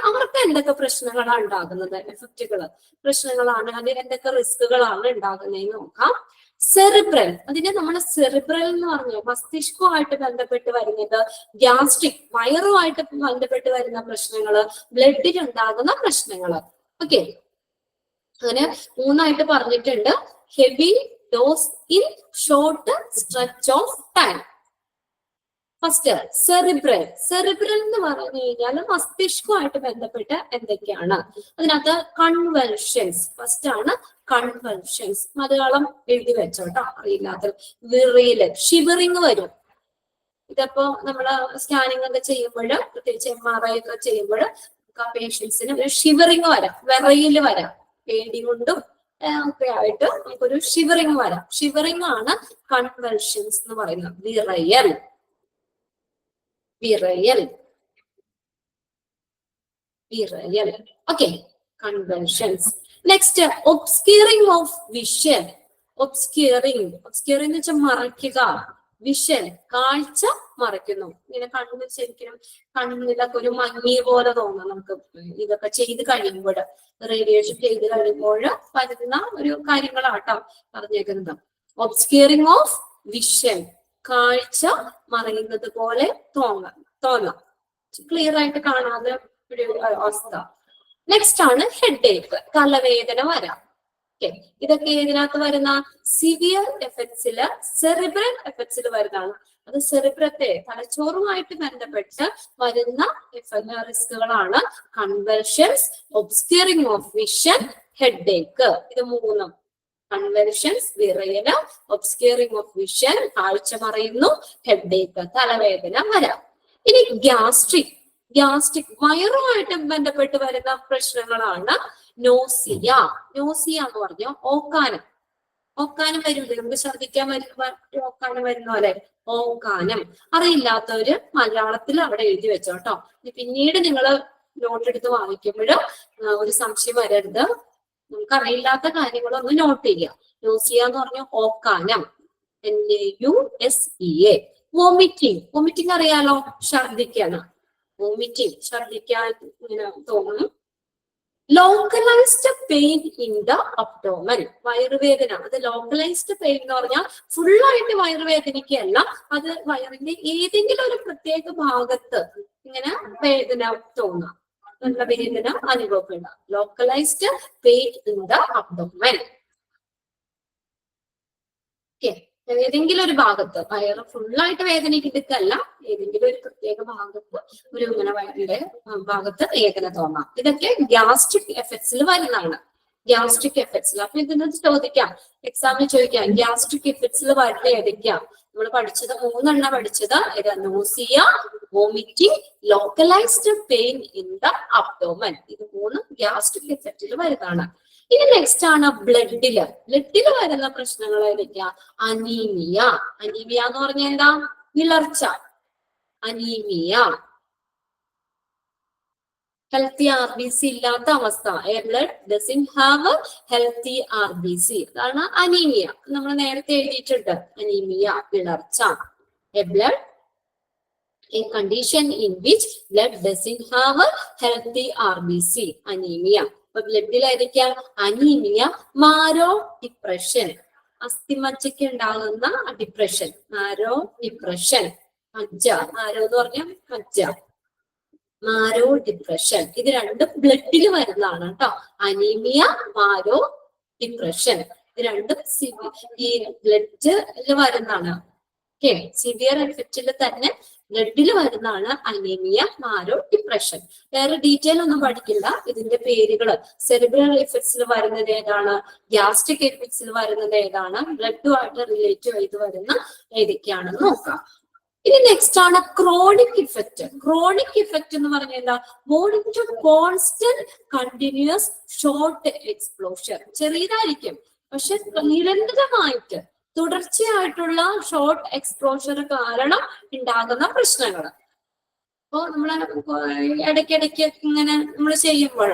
അവർക്ക് എന്തൊക്കെ പ്രശ്നങ്ങളാണ് ഉണ്ടാകുന്നത്? എഫക്റ്റുകൾ പ്രശ്നങ്ങളാണ്, അത് എന്തൊക്കെ റിസ്കുകളാണ് ഉണ്ടാകുന്നതെന്ന് നോക്കാം. സെറിബ്രൽ, അതിനെ നമ്മൾ സെറിബ്രൽ എന്ന് പറഞ്ഞു, മസ്തിഷ്കവുമായിട്ട് ബന്ധപ്പെട്ട് വരുന്നത്, ഗ്യാസ്ട്രിക് വയറുമായിട്ട് ബന്ധപ്പെട്ട് വരുന്ന പ്രശ്നങ്ങള്, ബ്ലഡിൽ ഉണ്ടാകുന്ന പ്രശ്നങ്ങള്. ഓക്കെ, അങ്ങനെ മൂന്നായിട്ട് പറഞ്ഞിട്ടുണ്ട്. Heavy dose in short stretch of time. First cerebral. Cerebral എന്ന് പറഞ്ഞു കഴിഞ്ഞാൽ മസ്തിഷ്കവുമായിട്ട് ബന്ധപ്പെട്ട് എന്തൊക്കെയാണ്? അതിനകത്ത് കൺവൽഷൻസ്. ഫസ്റ്റ് ആണ് കൺവൽഷൻസ്. മലയാളം എഴുതി വെച്ചോട്ടോ, അറിയില്ലാത്ത. വിറയല്, ഷിവറിങ് വരും. ഇതപ്പോ നമ്മള് സ്കാനിങ് ഒക്കെ ചെയ്യുമ്പോൾ, പ്രത്യേകിച്ച് MRI ഒക്കെ ചെയ്യുമ്പോൾ പേഷ്യൻസിന് ഒരു ഷിവറിങ് വരാം, വിറയല് വരാം, പേടി കൊണ്ടും ഒക്കെ ആയിട്ട് നമുക്കൊരു ഷിവറിങ് വരാം. ഷിവറിങ് ആണ് കൺവൽഷൻസ് എന്ന് പറയുന്നത്. വിറയൽ, വിറയൽ, വിറയൽ. Okay, convulsions. Next obscuring of vision. Obscuring, obscuring എന്ന് വെച്ചാൽ മറയ്ക്കുക. വിഷൻ, കാഴ്ച മറയ്ക്കുന്നു. ഇങ്ങനെ കണ്ണ് ശരിക്കും കണ്ണിലൊക്കെ ഒരു മങ്ങി പോലെ തോന്നും നമുക്ക് ഇതൊക്കെ ചെയ്ത് കഴിയുമ്പോൾ, റേഡിയേഷൻ ചെയ്ത് കഴിയുമ്പോൾ വരുന്ന ഒരു കാര്യങ്ങളാട്ടോ പറഞ്ഞേക്കുന്നത്. ഒബ്സ്ക്യൂറിംഗ് ഓഫ് വിഷൻ, കാഴ്ച മറയുന്നത് പോലെ തോന്നാം, ക്ലിയർ ആയിട്ട് കാണാതെ ഒരു അവസ്ഥ. നെക്സ്റ്റ് ആണ് ഹെഡ് ഏക്ക്, തലവേദന വരാം. ഇതൊക്കെ ഇതിനകത്ത് വരുന്ന സിവിയർ എഫക്ട്സില്, സെറിബ്രൽ എഫക്ട്സിൽ വരുന്നതാണ്. അത് സെറിബ്രത്തെ, തലച്ചോറുമായിട്ട് ബന്ധപ്പെട്ട് വരുന്ന റിസ്കുകളാണ് കൺവൽഷൻസ്, ഒബ്സ്ക്യൂറിംഗ് ഓഫ് വിഷൻ, ഹെഡ് ഏക്ക്. ഇത് മൂന്നും, കൺവൽഷൻസ്, വിറയല്, ഒബ്സ്ക്യൂറിംഗ് ഓഫ് വിഷൻ, കാഴ്ച മറയുന്നു, ഹെഡ് ഏക്ക്, തലവേദന വരാം. ഇനി ഗ്യാസ്ട്രിക്. ഗ്യാസ്ട്രിക് വയറുമായിട്ട് ബന്ധപ്പെട്ട് വരുന്ന പ്രശ്നങ്ങളാണ് നോസിയ. നോസിയ എന്ന് പറഞ്ഞ ഓക്കാനം. ഓക്കാനം വരില്ലേ, നമുക്ക് ശ്രദ്ധിക്കാൻ വരുന്ന ഓക്കാനം വരുന്ന പോലെ ഓക്കാനം. അറിയില്ലാത്തവര് മലയാളത്തിൽ അവിടെ എഴുതി വെച്ചോട്ടോ. പിന്നീട് നിങ്ങൾ നോട്ട് എടുത്ത് വാങ്ങിക്കുമ്പോൾ ഒരു സംശയം വരരുത്. നമുക്ക് അറിയില്ലാത്ത കാര്യങ്ങളൊന്ന് നോട്ട് ചെയ്യുക. നോസിയ എന്ന് പറഞ്ഞ ഓക്കാനം, NAUSEA. വോമിറ്റിംഗ്, വോമിറ്റിംഗ് അറിയാലോ, ഛർദിക്കാണ്. വോമിറ്റിംഗ്, ഛർദിക്കാൻ ഇങ്ങനെ തോന്നും. Localised pain in the abdomen. വയറുവേദന, അത് ലോക്കലൈസ്ഡ് പെയിൻ എന്ന് പറഞ്ഞാൽ ഫുള്ളായിട്ട് വയറുവേദനയ്ക്കല്ല, അത് വയറിന്റെ ഏതെങ്കിലും ഒരു പ്രത്യേക ഭാഗത്ത് ഇങ്ങനെ വേദന തോന്നാം, നല്ല വേദന അനുഭവപ്പെടാം. Localised pain in the abdomen. ഏതെങ്കിലും ഒരു ഭാഗത്ത്, വയറ് ഫുള്ളായിട്ട് വേദനിക്കല്ല, ഏതെങ്കിലും ഒരു പ്രത്യേക ഭാഗത്ത് ഒരു ഇങ്ങനെ വയറിന്റെ ഭാഗത്ത് വേദന തോന്നാം. ഇതൊക്കെ ഗ്യാസ്ട്രിക് എഫക്ട്സിൽ വരുന്നതാണ്. ഗ്യാസ്ട്രിക് എഫക്ട്സിൽ. അപ്പൊ ഇതിന് ചോദിക്കാം, എക്സാമിന് ചോദിക്കാം, ഗ്യാസ്ട്രിക് എഫക്ട്സിൽ വരുന്ന ഏതൊക്കെയാ? നമ്മൾ പഠിച്ചത് 3 പഠിച്ചത്. Nausea, vomiting, localised pain in the abdomen. ഇത് 3 ഗ്യാസ്ട്രിക് എഫക്റ്റിൽ വരുന്നതാണ്. ഇനി നെക്സ്റ്റ് ആണ് ബ്ലഡില്. ബ്ലഡില് വരുന്ന പ്രശ്നങ്ങൾ ഏതൊക്കെയാ? അനീമിയ. അനീമിയ എന്ന് പറഞ്ഞാൽ എന്താ? വിളർച്ച. അനീമിയ. ഹെൽത്തി RBC ഇല്ലാത്ത അവസ്ഥ. A blood doesn't have healthy RBC. അതാണ് അനീമിയ. നമ്മൾ നേരത്തെ എഴുതിയിട്ടുണ്ട്. അനീമിയ, വിളർച്ച. A blood, a condition in which blood doesn't have a healthy RBC. Anaemia. അപ്പൊ ബ്ലഡിൽ ഏതൊക്കെയാ? അനീമിയ, മാരോ ഡിപ്രഷൻ, അസ്ഥിമജ്ജയ്ക്ക് ഉണ്ടാകുന്ന ഡിപ്രഷൻ, മാരോ ഡിപ്രഷൻ. മജ്ജ, മാരോ എന്ന് പറഞ്ഞാൽ മജ്ജ, മാരോ ഡിപ്രഷൻ. ഇത് രണ്ടും ബ്ലഡിൽ വരുന്നതാണ് കേട്ടോ. അനീമിയ, മാരോ ഡിപ്രഷൻ, ഇത് രണ്ടും ഈ ബ്ലഡിൽ വരുന്നതാണ്. ഓക്കെ, സിവിയർ എഫക്റ്റിൽ തന്നെ ബ്ലഡിൽ വരുന്നതാണ് അനീമിയ, മാരോ ഡിപ്രഷൻ. വേറെ ഡീറ്റെയിൽ ഒന്നും പഠിക്കില്ല. ഇതിന്റെ പേരുകള് സെറിബ്രൽ എഫക്ട്സിൽ വരുന്നത് ഏതാണ്, ഗ്യാസ്ട്രിക് എഫക്ട്സിൽ വരുന്നത് ഏതാണ്, ബ്ലഡുമായിട്ട് റിലേറ്റ് ചെയ്ത് വരുന്ന ഏതൊക്കെയാണെന്ന് നോക്കാം. ഇനി നെക്സ്റ്റ് ആണ് ക്രോണിക് ഇഫക്റ്റ്. ക്രോണിക് ഇഫക്റ്റ് എന്ന് പറഞ്ഞാൽ എന്താ? ബോഡിങ് to constant continuous short exposure. ചെറിയതായിരിക്കും, പക്ഷെ നിരന്തരമായിട്ട് തുടർച്ചയായിട്ടുള്ള ഷോർട്ട് എക്സ്പ്ലോഷർ കാരണം ഉണ്ടാകുന്ന പ്രശ്നങ്ങൾ. അപ്പോ നമ്മള് ഇടയ്ക്കിടയ്ക്ക് ഇങ്ങനെ നമ്മൾ ചെയ്യുമ്പോൾ,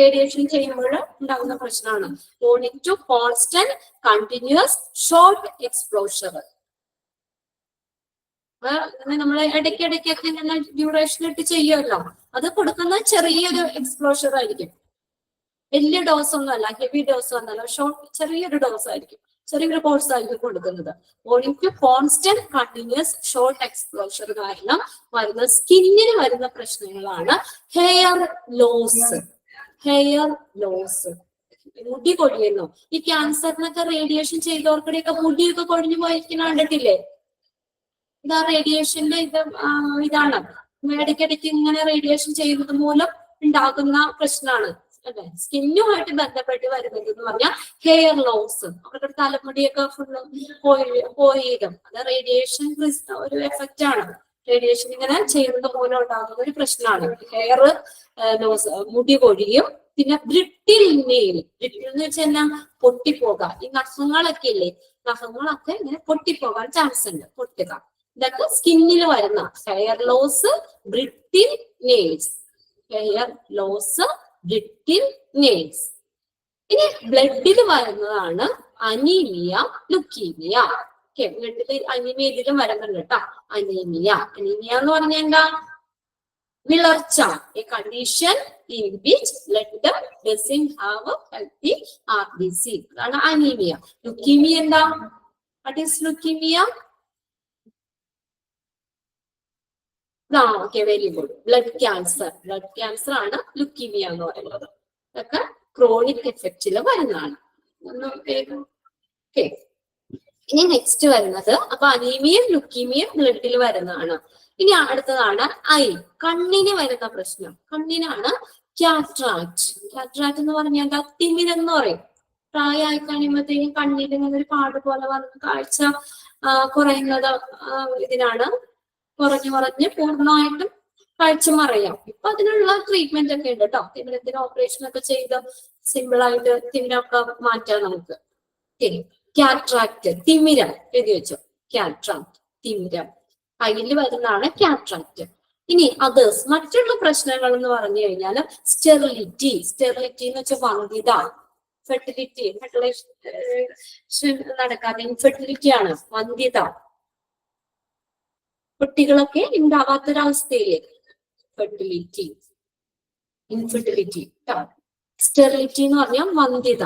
റേഡിയേഷൻ ചെയ്യുമ്പോൾ ഉണ്ടാകുന്ന പ്രശ്നമാണ് boding to constant continuous short exposure. നമ്മൾ ഇടയ്ക്കിടയ്ക്കൊക്കെ ഇങ്ങനെ ഡ്യൂറേഷൻ ഇട്ട് ചെയ്യുമല്ലോ, അത് കൊടുക്കുന്ന ചെറിയൊരു എക്സ്പ്ലോഷർ ആയിരിക്കും. വലിയ ഡോസ് ഒന്നും അല്ല, ഹെവി ഡോസ് ഒന്നല്ല, ചെറിയൊരു ഡോസ് ആയിരിക്കും, ചെറിയൊരു കോഴ്സ് ആയിരിക്കും കൊടുക്കുന്നത്. Boding to constant continuous short exposure കാരണം വരുന്ന സ്കിന്നിന് വരുന്ന പ്രശ്നങ്ങളാണ് ഹെയർ ലോസ്. ഹെയർ ലോസ്, മുടി കൊഴിയുന്നു. ഈ ക്യാൻസറിനൊക്കെ റേഡിയേഷൻ ചെയ്തവർക്കിടെയൊക്കെ മുടിയൊക്കെ കൊഴിഞ്ഞു പോയിരിക്കുന്ന കണ്ടിട്ടില്ലേ? ഇതാ റേഡിയേഷന്റെ ഇതാണ്. ഇടയ്ക്കിടയ്ക്ക് ഇങ്ങനെ റേഡിയേഷൻ ചെയ്യുന്നത് മൂലം ഉണ്ടാകുന്ന പ്രശ്നമാണ് അല്ലെ, സ്കിന്നുമായിട്ട് ബന്ധപ്പെട്ട് വരുന്നത് എന്ന് പറഞ്ഞാൽ ഹെയർ ലോസ്. അവരുടെ തലമുടിയൊക്കെ ഫുള്ള് പോയിരും. അത് റേഡിയേഷൻ ഒരു എഫക്റ്റ് ആണ്. റേഡിയേഷൻ ഇങ്ങനെ ചെയ്യുന്നത് മൂലം ഉണ്ടാകുന്ന ഒരു പ്രശ്നമാണ് ഹെയർ ലോസ്. മുടി കൊഴിയും. പിന്നെ ബ്രിട്ടിൽ നെയിൽ. ബ്രിട്ടിൽ എന്ന് വെച്ചാൽ എന്നാ? പൊട്ടിപ്പോകാം. ഈ നഖങ്ങളൊക്കെ ഇല്ലേ, നഖങ്ങളൊക്കെ ഇങ്ങനെ പൊട്ടിപ്പോകാൻ ചാൻസ് ഉണ്ട്, പൊട്ടുക. ഇതൊക്കെ സ്കിന്നിൽ വരുന്ന hair loss, brittle nails. Hair loss, brittle nails. ഇനി ബ്ലഡിൽ വരുന്നതാണ് അനീമിയ, ലുക്കീമിയ. ഓക്കെ, ബ്ലഡിൽ അനീമിയ ഇതിലും വരുന്നുണ്ട് കേട്ടോ. അനീമിയ. അനീമിയ എന്ന് പറഞ്ഞാൽ എന്താ? വിളർച്ച. A condition in which blood doesn't have healthy RBC. അതാണ് അനീമിയ. ലുക്കീമിയ എന്താ? What is leukaemia? Okay, very good. Blood cancer. Blood cancer ആണ് ലുക്കീമിയ എന്ന് പറയുന്നത്. ഇതൊക്കെ ക്രോണിക് എഫക്റ്റിൽ വരുന്നതാണ്. ഓക്കെ, ഇനി നെക്സ്റ്റ് വരുന്നത്, അപ്പൊ അനീമിയയും ലുക്കീമിയയും ബ്ലഡിൽ വരുന്നതാണ്. ഇനി അടുത്തതാണ് ഐ, കണ്ണിന് വരുന്ന പ്രശ്നം. കണ്ണിനാണ് കാറ്ററാക്ട്. കാറ്ററാക്ട് എന്ന് പറഞ്ഞാൽ എന്താ? തിമിരം എന്ന് പറയും. പ്രായമായി കഴിയുമ്പോഴത്തേക്കും കണ്ണിൽ ഇങ്ങനെ ഒരു പാട് പോലെ വന്ന് കാഴ്ച കുറയുന്നത് ഇതിനാണ്. കുറഞ്ഞ് പൂർണ്ണമായിട്ടും കാഴ്ച മറയാം. ഇപ്പൊ അതിനുള്ള ട്രീറ്റ്മെന്റ് ഒക്കെ ഉണ്ട് കേട്ടോ. തിമിരത്തിന് ഓപ്പറേഷൻ ഒക്കെ ചെയ്ത് സിമ്പിൾ ആയിട്ട് തിമിരമൊക്കെ മാറ്റാം നമുക്ക്. കാറ്ററാക്ട്, തിമിരം എഴുതി വെച്ചോ. കാറ്ററാക്ട്, തിമിരം. കയ്യിൽ വരുന്നതാണ് കാറ്ററാക്ട്. ഇനി അതേഴ്സ്, മറ്റുള്ള പ്രശ്നങ്ങൾ എന്ന് പറഞ്ഞു കഴിഞ്ഞാൽ സ്റ്റെറിലിറ്റി. സ്റ്റെറിലിറ്റി എന്ന് വെച്ചാൽ വന്ധ്യത. ഫെർട്ടിലിറ്റി, നടക്കാതെ ഇൻഫെർട്ടിലിറ്റി ആണ് വന്ധ്യത. കുട്ടികളൊക്കെ ഉണ്ടാവാത്തൊരവസ്ഥയില് ഫെർട്ടിലിറ്റി, ഇൻഫെർട്ടിലിറ്റി. സ്റ്റെറിലിറ്റി എന്ന് പറഞ്ഞാൽ വന്ധ്യത.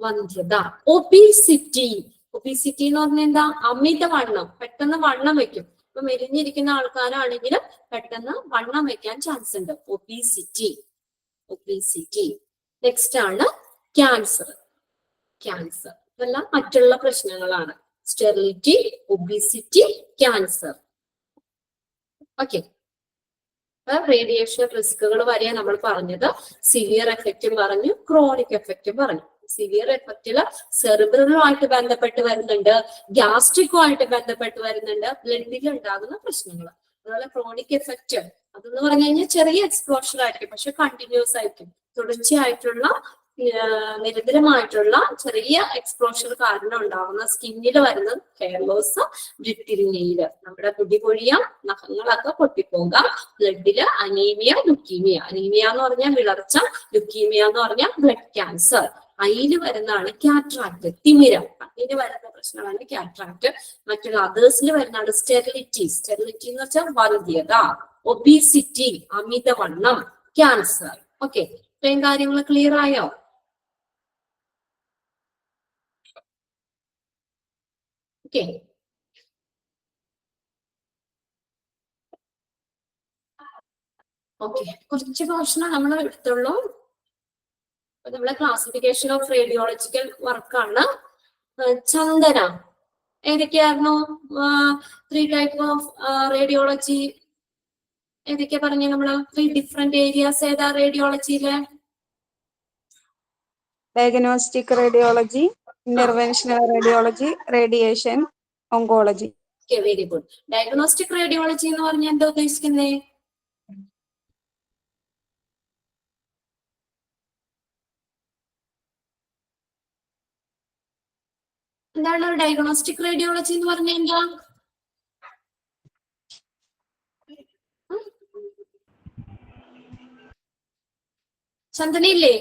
വന്ധ്യത. ഒബീസിറ്റി. ഒബീസിറ്റി എന്ന് പറഞ്ഞാൽ എന്താ? അമിതവണ്ണം. പെട്ടെന്ന് വണ്ണം വെക്കും. ഇപ്പൊ മെലിഞ്ഞിരിക്കുന്ന ആൾക്കാരാണെങ്കിലും പെട്ടെന്ന് വണ്ണം വെക്കാൻ ചാൻസ് ഉണ്ട്. ഒബീസിറ്റി. ഒബീസിറ്റി. നെക്സ്റ്റ് ആണ് ക്യാൻസർ. ക്യാൻസർ ഇതെല്ലാം മറ്റുള്ള പ്രശ്നങ്ങളാണ്. Sterility, obesity, cancer. Okay. Radiation റിസ്കുകൾ വരെ നമ്മൾ പറഞ്ഞത്. സിവിയർ എഫക്റ്റും പറഞ്ഞു, ക്രോണിക് എഫക്റ്റും പറഞ്ഞു. സിവിയർ എഫക്റ്റില് സെറിബ്രലുമായിട്ട് ബന്ധപ്പെട്ട് വരുന്നുണ്ട്, ഗ്യാസ്ട്രിക്കുമായിട്ട് ബന്ധപ്പെട്ട് വരുന്നുണ്ട്, ബ്ലഡിൽ ഉണ്ടാകുന്ന പ്രശ്നങ്ങൾ. അതുപോലെ ക്രോണിക് എഫക്റ്റ് അതെന്ന് പറഞ്ഞു കഴിഞ്ഞാൽ ചെറിയ എക്സ്പോഷർ ആയിരിക്കും, പക്ഷെ കണ്ടിന്യൂസ് ആയിരിക്കും. തുടർച്ചയായിട്ടുള്ള നിരന്തരമായിട്ടുള്ള ചെറിയ എക്സ്പോഷർ കാരണം ഉണ്ടാകുന്ന സ്കിന്നിൽ വരുന്ന ഹെയർ ലോസ്, ബ്രിട്ടിലിനയില് നമ്മുടെ മുടി പൊഴിയാം, നഖങ്ങളൊക്കെ പൊട്ടിപ്പോകാം, ബ്ലഡില് അനീമിയ, ലുക്കീമിയ. അനീമിയ എന്ന് പറഞ്ഞാൽ വിളർച്ച, ലുക്കീമിയ എന്ന് പറഞ്ഞാൽ ബ്ലഡ് ക്യാൻസർ. അതില് വരുന്നതാണ് കാറ്ററാക്ട്, തിമിരം. അതിന് വരുന്ന പ്രശ്നമാണ് കാറ്ററാക്ട്. മറ്റുള്ള അതേഴ്സിൽ വരുന്നതാണ് സ്റ്റെറിലിറ്റി. സ്റ്റെറിലിറ്റി എന്ന് വെച്ചാൽ വന്ധ്യത, ഒബീസിറ്റി, അമിതവണ്ണം, ക്യാൻസർ. ഓക്കെ, ഇത്രയും കാര്യങ്ങൾ ക്ലിയർ ആയോ? ഓക്കെ. ഓക്കെ, കുറച്ച് പോർഷനെ നമ്മൾ എടുത്തുള്ളൂ. നമ്മളെ ക്ലാസിഫിക്കേഷൻ ഓഫ് റേഡിയോളജിക്കൽ വർക്കാണ്. ചന്ദന, ഏതൊക്കെയായിരുന്നു 3 ടൈപ്പ് ഓഫ് റേഡിയോളജി? ഏതൊക്കെയാ പറഞ്ഞു നമ്മള്? 3 ഡിഫറെന്റ് ഏരിയാസ് ഏതാ റേഡിയോളജിയിലെ? Diagnostic radiology, interventional radiology, radiation, oncology. Okay, very good. Diagnostic radiology എന്ന് പറഞ്ഞാൽ എന്താ ഉദ്ദേശിക്കുന്നേ? എന്താണ് ഒരു ഡയഗ്നോസ്റ്റിക് റേഡിയോളജി എന്ന് പറഞ്ഞാൽ എന്താ? ചന്ദനയില്ലേ?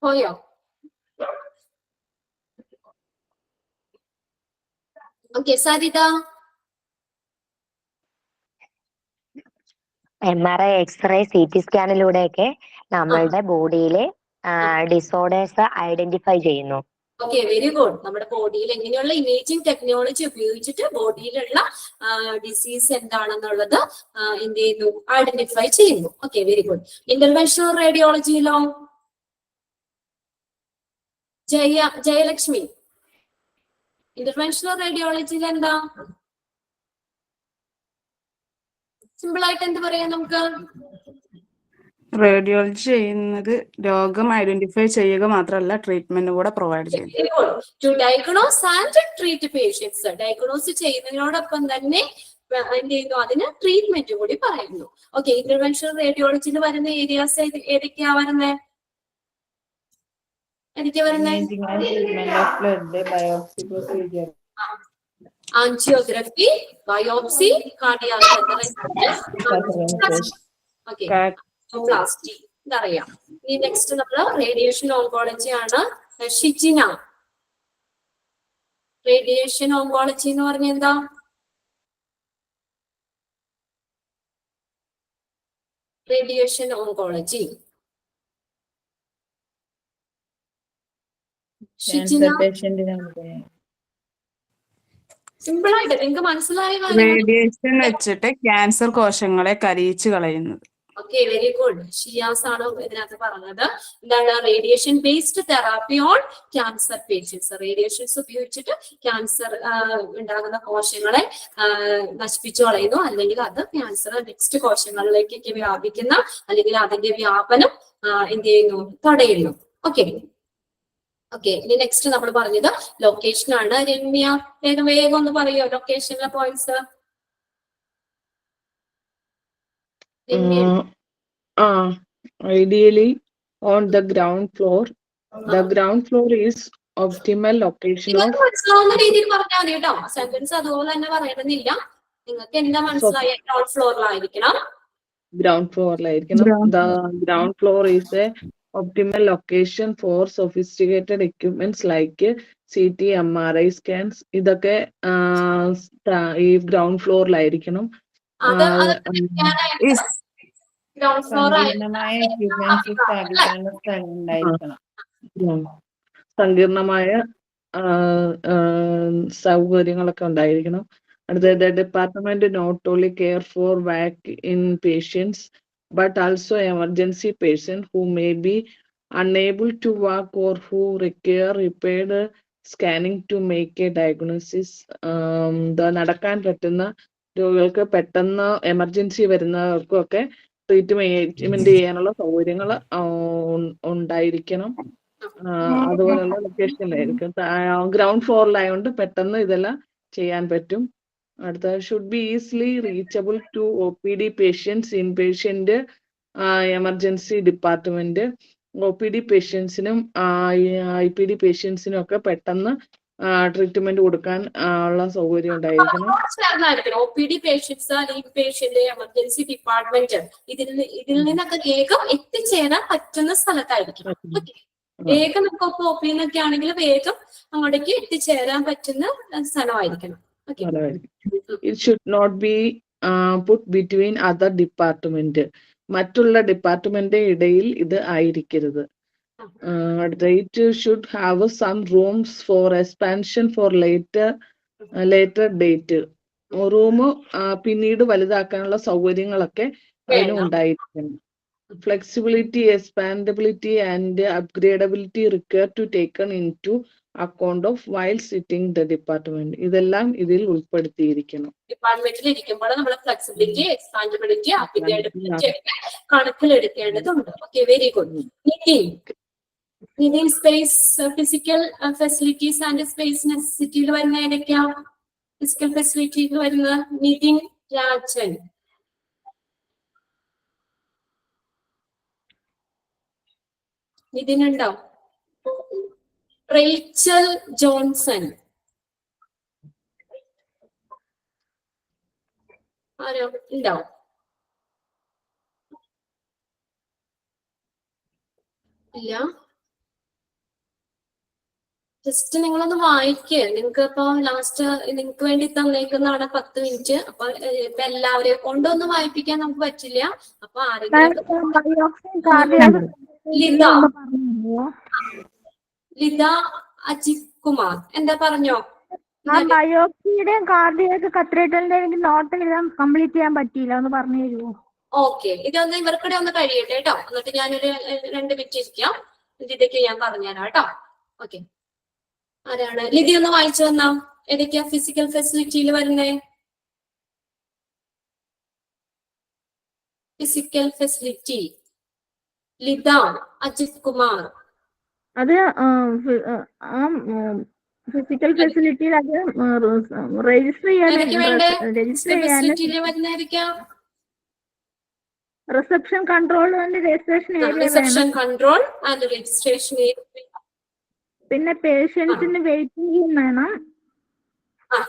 പോയോ? Okay, Saritha. MRI, X-ray, CT സ്കാനിലൂടെയൊക്കെ നമ്മളുടെ ബോഡിയിലെ ഡിസോർഡേഴ്സ് ഐഡന്റിഫൈ ചെയ്യുന്നു. Okay, very good. നമ്മുടെ ബോഡിയിൽ എങ്ങനെയുള്ള ഇമേജിംഗ് ടെക്നോളജി ഉപയോഗിച്ചിട്ട് ബോഡിയിലുള്ള ഡിസീസ് എന്താണെന്നുള്ളത് എന്ത് ചെയ്യുന്നു? ഐഡന്റിഫൈ ചെയ്യുന്നു. Okay, very good. ഇന്റർവെൻഷണൽ റേഡിയോളജിയിലോ? ജയലക്ഷ്മി, ഇന്റർവെൻഷണൽ റേഡിയോളജിയിൽ എന്താ? സിമ്പിൾ ആയിട്ട് എന്ത് പറയാം നമുക്ക്? റേഡിയോളജി ചെയ്യുന്നത് രോഗം ഐഡന്റിഫൈ ചെയ്യുക മാത്രമല്ല, ട്രീറ്റ്മെന്റ് കൂടെ പ്രൊവൈഡ് ചെയ്യുന്നു. To diagnose and treat patients. Diagnose ചെയ്യുന്നതിനോടൊപ്പം തന്നെ എന്ത് ചെയ്യുന്നു? അതിന് ട്രീറ്റ്മെന്റ് കൂടി പറയുന്നു. ഓക്കെ, ഇന്റർവെൻഷണൽ റേഡിയോളജിയിൽ വരുന്ന ഏരിയാസ് ഏതൊക്കെയാ വരുന്നത്? ഏതൊക്കെയാ വരുന്നത്? Angiography, biopsy, cardioplasty. ഇതറിയാം. ഇനി നെക്സ്റ്റ് നമ്മള് റേഡിയേഷൻ ഓങ്കോളജി ആണ്. ഷിജിന, റേഡിയേഷൻ ഓങ്കോളജി എന്ന് പറഞ്ഞ എന്താ? Radiation oncology. സിമ്പിൾ ആയിട്ട് നിങ്ങൾക്ക് മനസ്സിലായ റേഡിയേഷൻ വെച്ചിട്ട് ക്യാൻസർ കോശങ്ങളെ കരിയിച്ചു കളയുന്നത്. Okay, very good. ഷിയാസ് ആണ് ഇതിനകത്ത് പറഞ്ഞത്. എന്താണ്? Radiation based therapy on cancer patients. Radiations ഉപയോഗിച്ചിട്ട് ക്യാൻസർ ഉണ്ടാകുന്ന കോശങ്ങളെ നശിപ്പിച്ചു കളയുന്നു, അല്ലെങ്കിൽ അത് ക്യാൻസർ നെക്സ്റ്റ് കോശങ്ങളിലേക്കൊക്കെ വ്യാപിക്കുന്ന അല്ലെങ്കിൽ അതിന്റെ വ്യാപനം എന്ത് ചെയ്യുന്നു? തടയുന്നു. ഓക്കെ. ഓക്കെ, ഇനി നെക്സ്റ്റ് നമ്മൾ പറഞ്ഞത് ലൊക്കേഷൻ ആണ്. രമ്യ, വേഗം വേഗം ഒന്ന് പറയോ ലൊക്കേഷനിലെ points? Ideally on the ground floor. The ground floor is optimal location of. മനസ്സിലാവുന്ന രീതിയിൽ പറഞ്ഞാൽ മതി കേട്ടോ. സെന്റൻസ് അതുപോലെ തന്നെ പറയണമെന്നില്ല. നിങ്ങൾക്ക് എന്താ മനസ്സിലായ? ഗ്രൗണ്ട് ഫ്ലോറിലായിരിക്കണം. Ground floor ലായിരിക്കണം. The ground floor is a optimal location for sophisticated equipments like CT, MRI scans. ഇതൊക്കെ ഈ ഗ്രൗണ്ട് ഫ്ലോറിലായിരിക്കണം. ഗ്രൗണ്ട് ഫ്ലോർ സങ്കീർണമായ എക്യുപ്മെന്റ്സ് സ്ഥാപിക്കാനുള്ള സ്ഥലം ഉണ്ടായിരിക്കണം. സങ്കീർണമായ സൗകര്യങ്ങളൊക്കെ ഉണ്ടായിരിക്കണം. അടുത്തത് department not only care for walk in patients but also emergency patient who may be unable to walk or who require repeated scanning to make a diagnosis. നടക്കാൻ പറ്റുന്ന രോഗികൾക്ക് പെട്ടെന്ന് എമർജൻസി വരുന്നവർക്കും ഒക്കെ ട്രീറ്റ്മെന്റ് ചെയ്യാനുള്ള സൗകര്യങ്ങൾ ഉണ്ടായിരിക്കണം. അതുപോലുള്ള ലൊക്കേഷനിലായിരിക്കും. ഗ്രൗണ്ട് ഫ്ലോറിലായതുകൊണ്ട് പെട്ടെന്ന് ഇതെല്ലാം ചെയ്യാൻ പറ്റും. അടുത്ത should be easily reachable to OPD patients, inpatient, emergency department. OPD പേഷ്യൻസിനും IPD പേഷ്യൻസിനും ഒക്കെ പെട്ടെന്ന് ട്രീറ്റ്മെന്റ് കൊടുക്കാൻ ഉള്ള സൗകര്യം ഉണ്ടായിരിക്കണം. OPD patients, patient, emergency department ഇതിൽ നിന്നൊക്കെ വേഗം എത്തിച്ചേരാൻ പറ്റുന്ന സ്ഥലത്തായിരിക്കും. വേഗം നമുക്ക് OP എന്നൊക്കെ ആണെങ്കിൽ വേഗം അങ്ങോട്ടേക്ക് എത്തിച്ചേരാൻ പറ്റുന്ന സ്ഥലമായിരിക്കണം. It should not be put between other department. മറ്റുള്ള ഡിപ്പാർട്ട്മെന്റ് ഇടയിൽ ഇത് ആയിരിക്കരുത്. It should have some rooms for expansion for later date. Room പിന്നീട് വലുതാക്കാനുള്ള സൗകര്യങ്ങളൊക്കെ അതിന് ഉണ്ടായിരിക്കണം. Flexibility, expandability and upgradability required to taken into account of while sitting the department. ഇതെല്ലാം ഇതിൽ ഉൾപ്പെടുത്തിയിരിക്കണം. ഡിപ്പാർട്ട്മെന്റിൽ ഇരിക്കുമ്പോൾ നമ്മൾ ഫ്ലെക്സിബിലിറ്റി, എക്സ്പാൻഡബിലിറ്റി, അപ്ഗ്രേഡബിലിറ്റി ഒക്കെ കണക്കിലെടുക്കേണ്ടതുണ്ട്. Okay, very good. Nitin space physical facilities and space നെസസിറ്റിയിൽ വരുന്ന ഏതൊക്കെയാ? ഫിസിക്കൽ ഫെസിലിറ്റിയിൽ വരുന്ന നിതിൻ രാജൻ. നിതിനുണ്ടോ? Rachel Johnson. ആരോ ഉണ്ടോ? ഇല്ല. ജസ്റ്റ് നിങ്ങളൊന്ന് വായിക്കേ. നിങ്ങൾക്ക് ഇപ്പൊ ലാസ്റ്റ് നിങ്ങൾക്ക് വേണ്ടി തന്നേക്കുന്നതാണ് 10 മിനിറ്റ്. അപ്പൊ ഇപ്പൊ എല്ലാവരെയും കൊണ്ടൊന്നും വായിപ്പിക്കാൻ നമുക്ക് പറ്റില്ല. അപ്പൊ ആരെങ്കിലും ലിത അജിത് കുമാർ എന്താ പറഞ്ഞോ? ബയോപ്സിയുടെയും കാർഡിയാക് കത്തീഡ്രലിന്റെയും നോട്ട് എഴുതാൻ കംപ്ലീറ്റ് ചെയ്യാൻ പറ്റിയില്ല, ഒന്ന് പറഞ്ഞു തരുമോ? ഓക്കെ, ഇതൊന്ന് ഇവർക്കൂടെ ഒന്ന് കഴിയട്ടെ കേട്ടോ. എന്നിട്ട് ഞാനൊരു 2 മിനിറ്റ് ഇരിക്കാം. ലിതയ്ക്ക് ഞാൻ പറഞ്ഞുതരാം കേട്ടോ. ഓക്കെ, ആരാണ് ലിതി? ഒന്ന് വായിച്ചു തന്നാ. ഏതൊക്കെയാ ഫിസിക്കൽ ഫെസിലിറ്റിയിൽ വരുന്നേ? Physical facility Litha Ajith Kumar. അത് ഫിസിക്കൽ ഫെസിലിറ്റിയിൽ അത് രജിസ്റ്റർ ചെയ്യാൻ reception control and registration area, reception control and registration area. പിന്നെ പേഷ്യൻസിന് വെയിറ്റിംഗ് റൂം വേണം.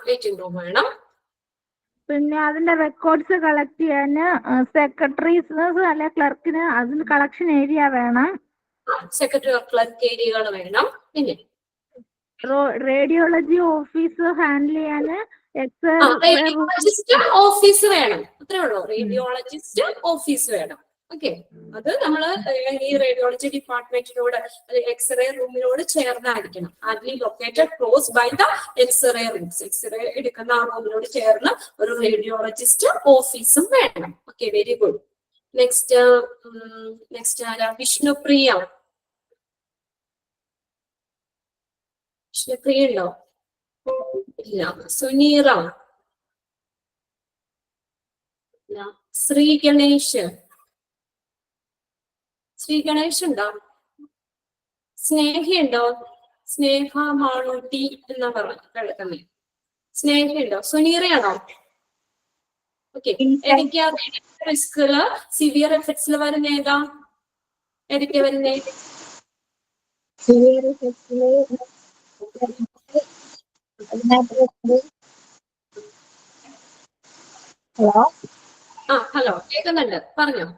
വെയിറ്റിംഗ് റൂം വേണം. പിന്നെ അതിന്റെ റെക്കോർഡ്സ് കളക്ട് ചെയ്യാൻ സെക്രട്ടറീസ് അല്ലെ ക്ലർക്കിന് അതിന് കളക്ഷൻ ഏരിയ വേണം. സെക്രട്ടറി ക്ലർക്ക് ഏരിയകൾ വേണം. പിന്നെ റേഡിയോളജി ഓഫീസ് ഹാൻഡിൽ ചെയ്യാൻ റേഡിയോളജിസ്റ്റ് ഓഫീസ് വേണം. അത്രേ ഉള്ളൂ. റേഡിയോളജിസ്റ്റ് ഓഫീസ് വേണം. ഓക്കെ, അത് നമ്മള് ഈ റേഡിയോളജി ഡിപ്പാർട്ട്മെന്റിനോട് എക്സ്റേ റൂമിനോട് ചേർന്നായിരിക്കണം. ആദ്യം located close by the X-ray rooms. X-ray എടുക്കുന്ന ആ റൂമിനോട് ചേർന്ന് ഒരു റേഡിയോളജിസ്റ്റ് ഓഫീസും വേണം. Okay, very good. നെക്സ്റ്റ് ആരാ? വിഷ്ണുപ്രിയ. വിഷ്ണുപ്രിയ ഉണ്ടോ? ഇല്ല. സുനീറ ഇല്ല. ശ്രീ ഗണേഷ്. ശ്രീ ഗണേഷ് ഉണ്ടോ? സ്നേഹ ഉണ്ടോ? സ്നേഹ മാളൂട്ടി എന്നാ പറഞ്ഞു. സ്നേഹ ഉണ്ടോ? സുനീറയാണോ? ഓക്കെ, ഏതൊക്കെയാ റിസ്കുകള് സിവിയർ എഫക്ട്സിൽ വരുന്ന ഏതാ? ഏതൊക്കെയാ വരുന്നേ? ഹലോ, കേൾക്കുന്നുണ്ട്, പറഞ്ഞോ.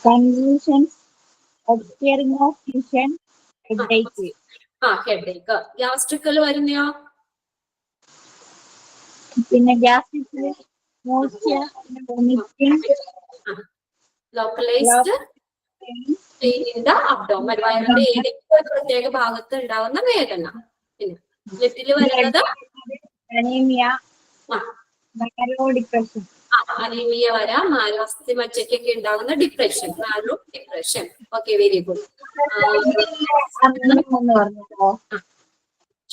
Convulsions, obscuring of vision, headache. Headache. Gastrical വരുന്നയോ? പിന്നെ gastric, nausea, vomiting. Localised pain in the abdomen, വയറിന്റെ ഏതെങ്കിലും ഒരു പ്രത്യേക ഭാഗത്ത് ഉണ്ടാവുന്ന വേദന. പിന്നെ ലിറ്റില് വരുന്നത് anemia, ആ, marrow depression. അനീമിയ വരാം, മാനവസ്ഥ മജ്ജയ്ക്കൊക്കെ ഉണ്ടാകുന്ന ഡിപ്രഷൻ, മാനോ ഡിപ്രഷൻ. Okay, very good. എന്ന് പറഞ്ഞല്ലോ.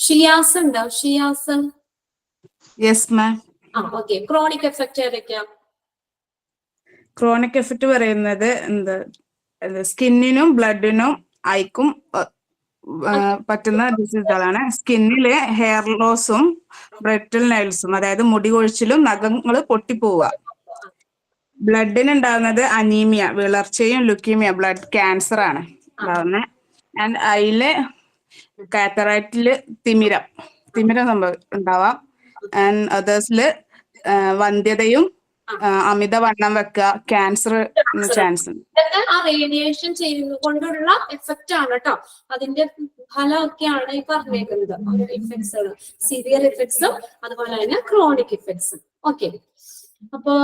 ഷിയാസ് ഉണ്ടോ? Shiyas? Yes ma'am. Okay. Chronic effect ഏതൊക്കെയാ? ക്രോണിക് എഫക്റ്റ് പറയുന്നത് സ്കിന്നിനും ബ്ലഡിനും ഐക്കും പറ്റുന്ന ഡിസീസുകളാണ്. സ്കിന്നില് ഹെയർ ലോസും ബ്രിട്ടിൽ നെയിൽസും, അതായത് മുടി കൊഴിച്ചിലും നഖങ്ങൾ പൊട്ടിപ്പോവുക. ബ്ലഡിന് ഉണ്ടാകുന്നത് അനീമിയ, വിളർച്ചയും ലുക്കീമിയ, ബ്ലഡ് ക്യാൻസർ ആണ് ഉണ്ടാകുന്നത്. ആൻഡ് അതില് കാറ്ററാക്റ്റില് തിമിരം ഉണ്ടാവാം. ആൻഡ് അതേഴ്സില് വന്ധ്യതയും അമിതവണ്ണം വെക്കുക, ക്യാൻസർ ചാൻസ് ഉണ്ട്. ഇതൊക്കെ ആ റേഡിയേഷൻ ചെയ്യുന്നത് കൊണ്ടുള്ള എഫക്റ്റ് ആണ് കേട്ടോ. അതിന്റെ ഫലമൊക്കെയാണ് ഈ പറഞ്ഞേക്കുന്നത്. ഓരോ ഇഫക്ട്സ്, സിവിയർ ഇഫക്ട്സും അതുപോലെ തന്നെ ക്രോണിക് ഇഫക്ട്സും. ഓക്കെ, അപ്പോ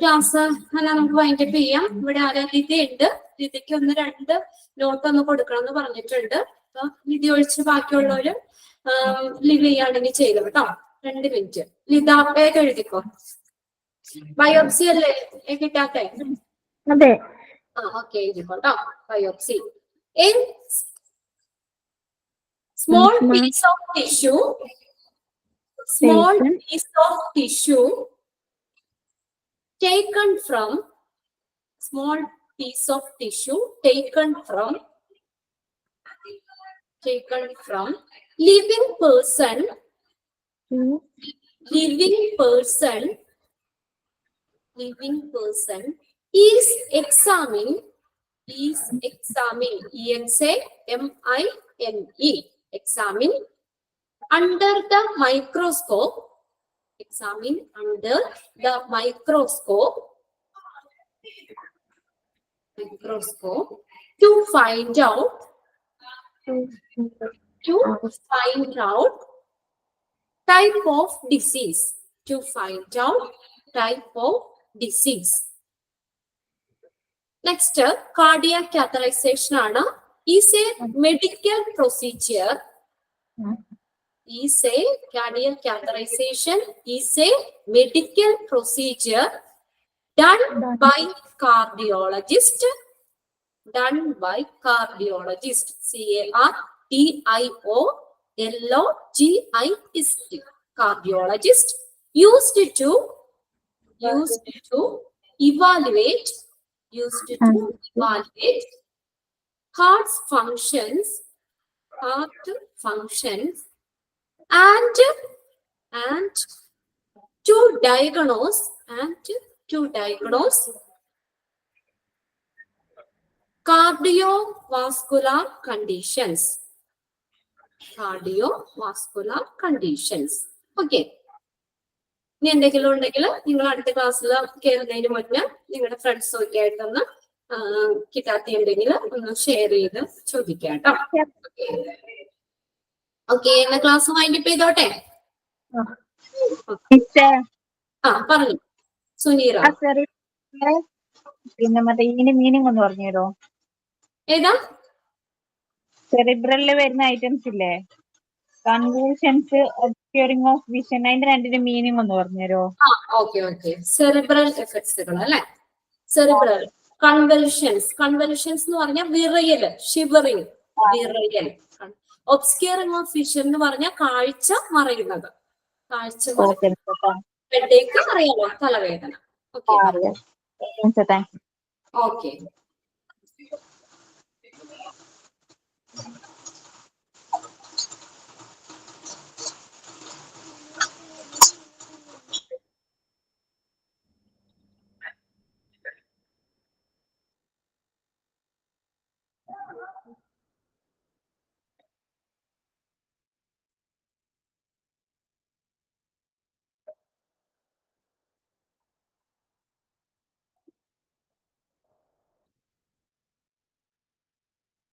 ക്ലാസ് നമുക്ക് വൈൻഡപ്പ് ചെയ്യാം. ഇവിടെ ആരാ? ലിതയുണ്ട്. ലിതയ്ക്ക് 1-2 നോട്ട് ഒന്ന് കൊടുക്കണം എന്ന് പറഞ്ഞിട്ടുണ്ട്. അപ്പൊ ലിതി ഒഴിച്ച് ബാക്കിയുള്ളവര് ലീവ് ചെയ്യുകയാണെങ്കിൽ ചെയ്തു കേട്ടോ. 2 മിനിറ്റ്. ലിത വേഗം എഴുതിക്കോ. ബയോപ്സി അല്ലേ കിട്ടാത്തെ? അതെ. ഓക്കെ, എഴുതിക്കോട്ടോ. Biopsy. In small piece of tissue, taken from living person is examined, examine under the microscope, to find out type of disease. Next, cardiac catheterization ആണ്. Is a medical procedure. Cardiac catheterization is a medical procedure done by cardiologist. CARDIOLOGIST. Cardiologist used to evaluate heart functions and to diagnose cardiovascular conditions. Okay, ഇനി എന്തെങ്കിലും ഉണ്ടെങ്കിൽ നിങ്ങൾ അടുത്ത ക്ലാസ്സിൽ കയറുന്നതിന് മുന്നേ നിങ്ങളുടെ ഫ്രണ്ട്സും ഒക്കെ ആയിട്ടൊന്ന് കിട്ടാത്തിയുണ്ടെങ്കിൽ ഒന്ന് ഷെയർ ചെയ്ത് ചോദിക്കാം കേട്ടോ. ഓക്കെ, എന്ന ക്ലാസ് വൈൻഡപ്പ് ചെയ്തോട്ടെ. പറഞ്ഞു സുനീറ. പിന്നെ മറ്റേ ഇതിന്റെ മീനിങ് ഒന്ന് പറഞ്ഞുതരോ? ഏതാ? സെറിബ്രലില് വരുന്ന ഐറ്റംസ് ഇല്ലേ, കൺവൂഷൻസ്, ഒബ്സ്ക്യൂറിംഗ് ഓഫ് വിഷൻ, അതിന്റെ 2ന്റെ മീനിങ് ഒന്ന് പറഞ്ഞുതരോ? ഓക്കെ. സെറിബ്രൽ എഫക്ട്സുകൾ അല്ലെ. സെറിബ്രൽ കൺവൽഷൻസ് എന്ന് പറഞ്ഞാൽ വിറയല്, ഷിവറിങ്, വിറയൽ. ഒബ്സ്ക്യൂറിംഗ് ഓഫ് വിഷൻ എന്ന് പറഞ്ഞാൽ കാഴ്ച മറയുന്നത്. ഹെഡേക്ക് അറിയാലോ, തലവേദന. ഓക്കെ.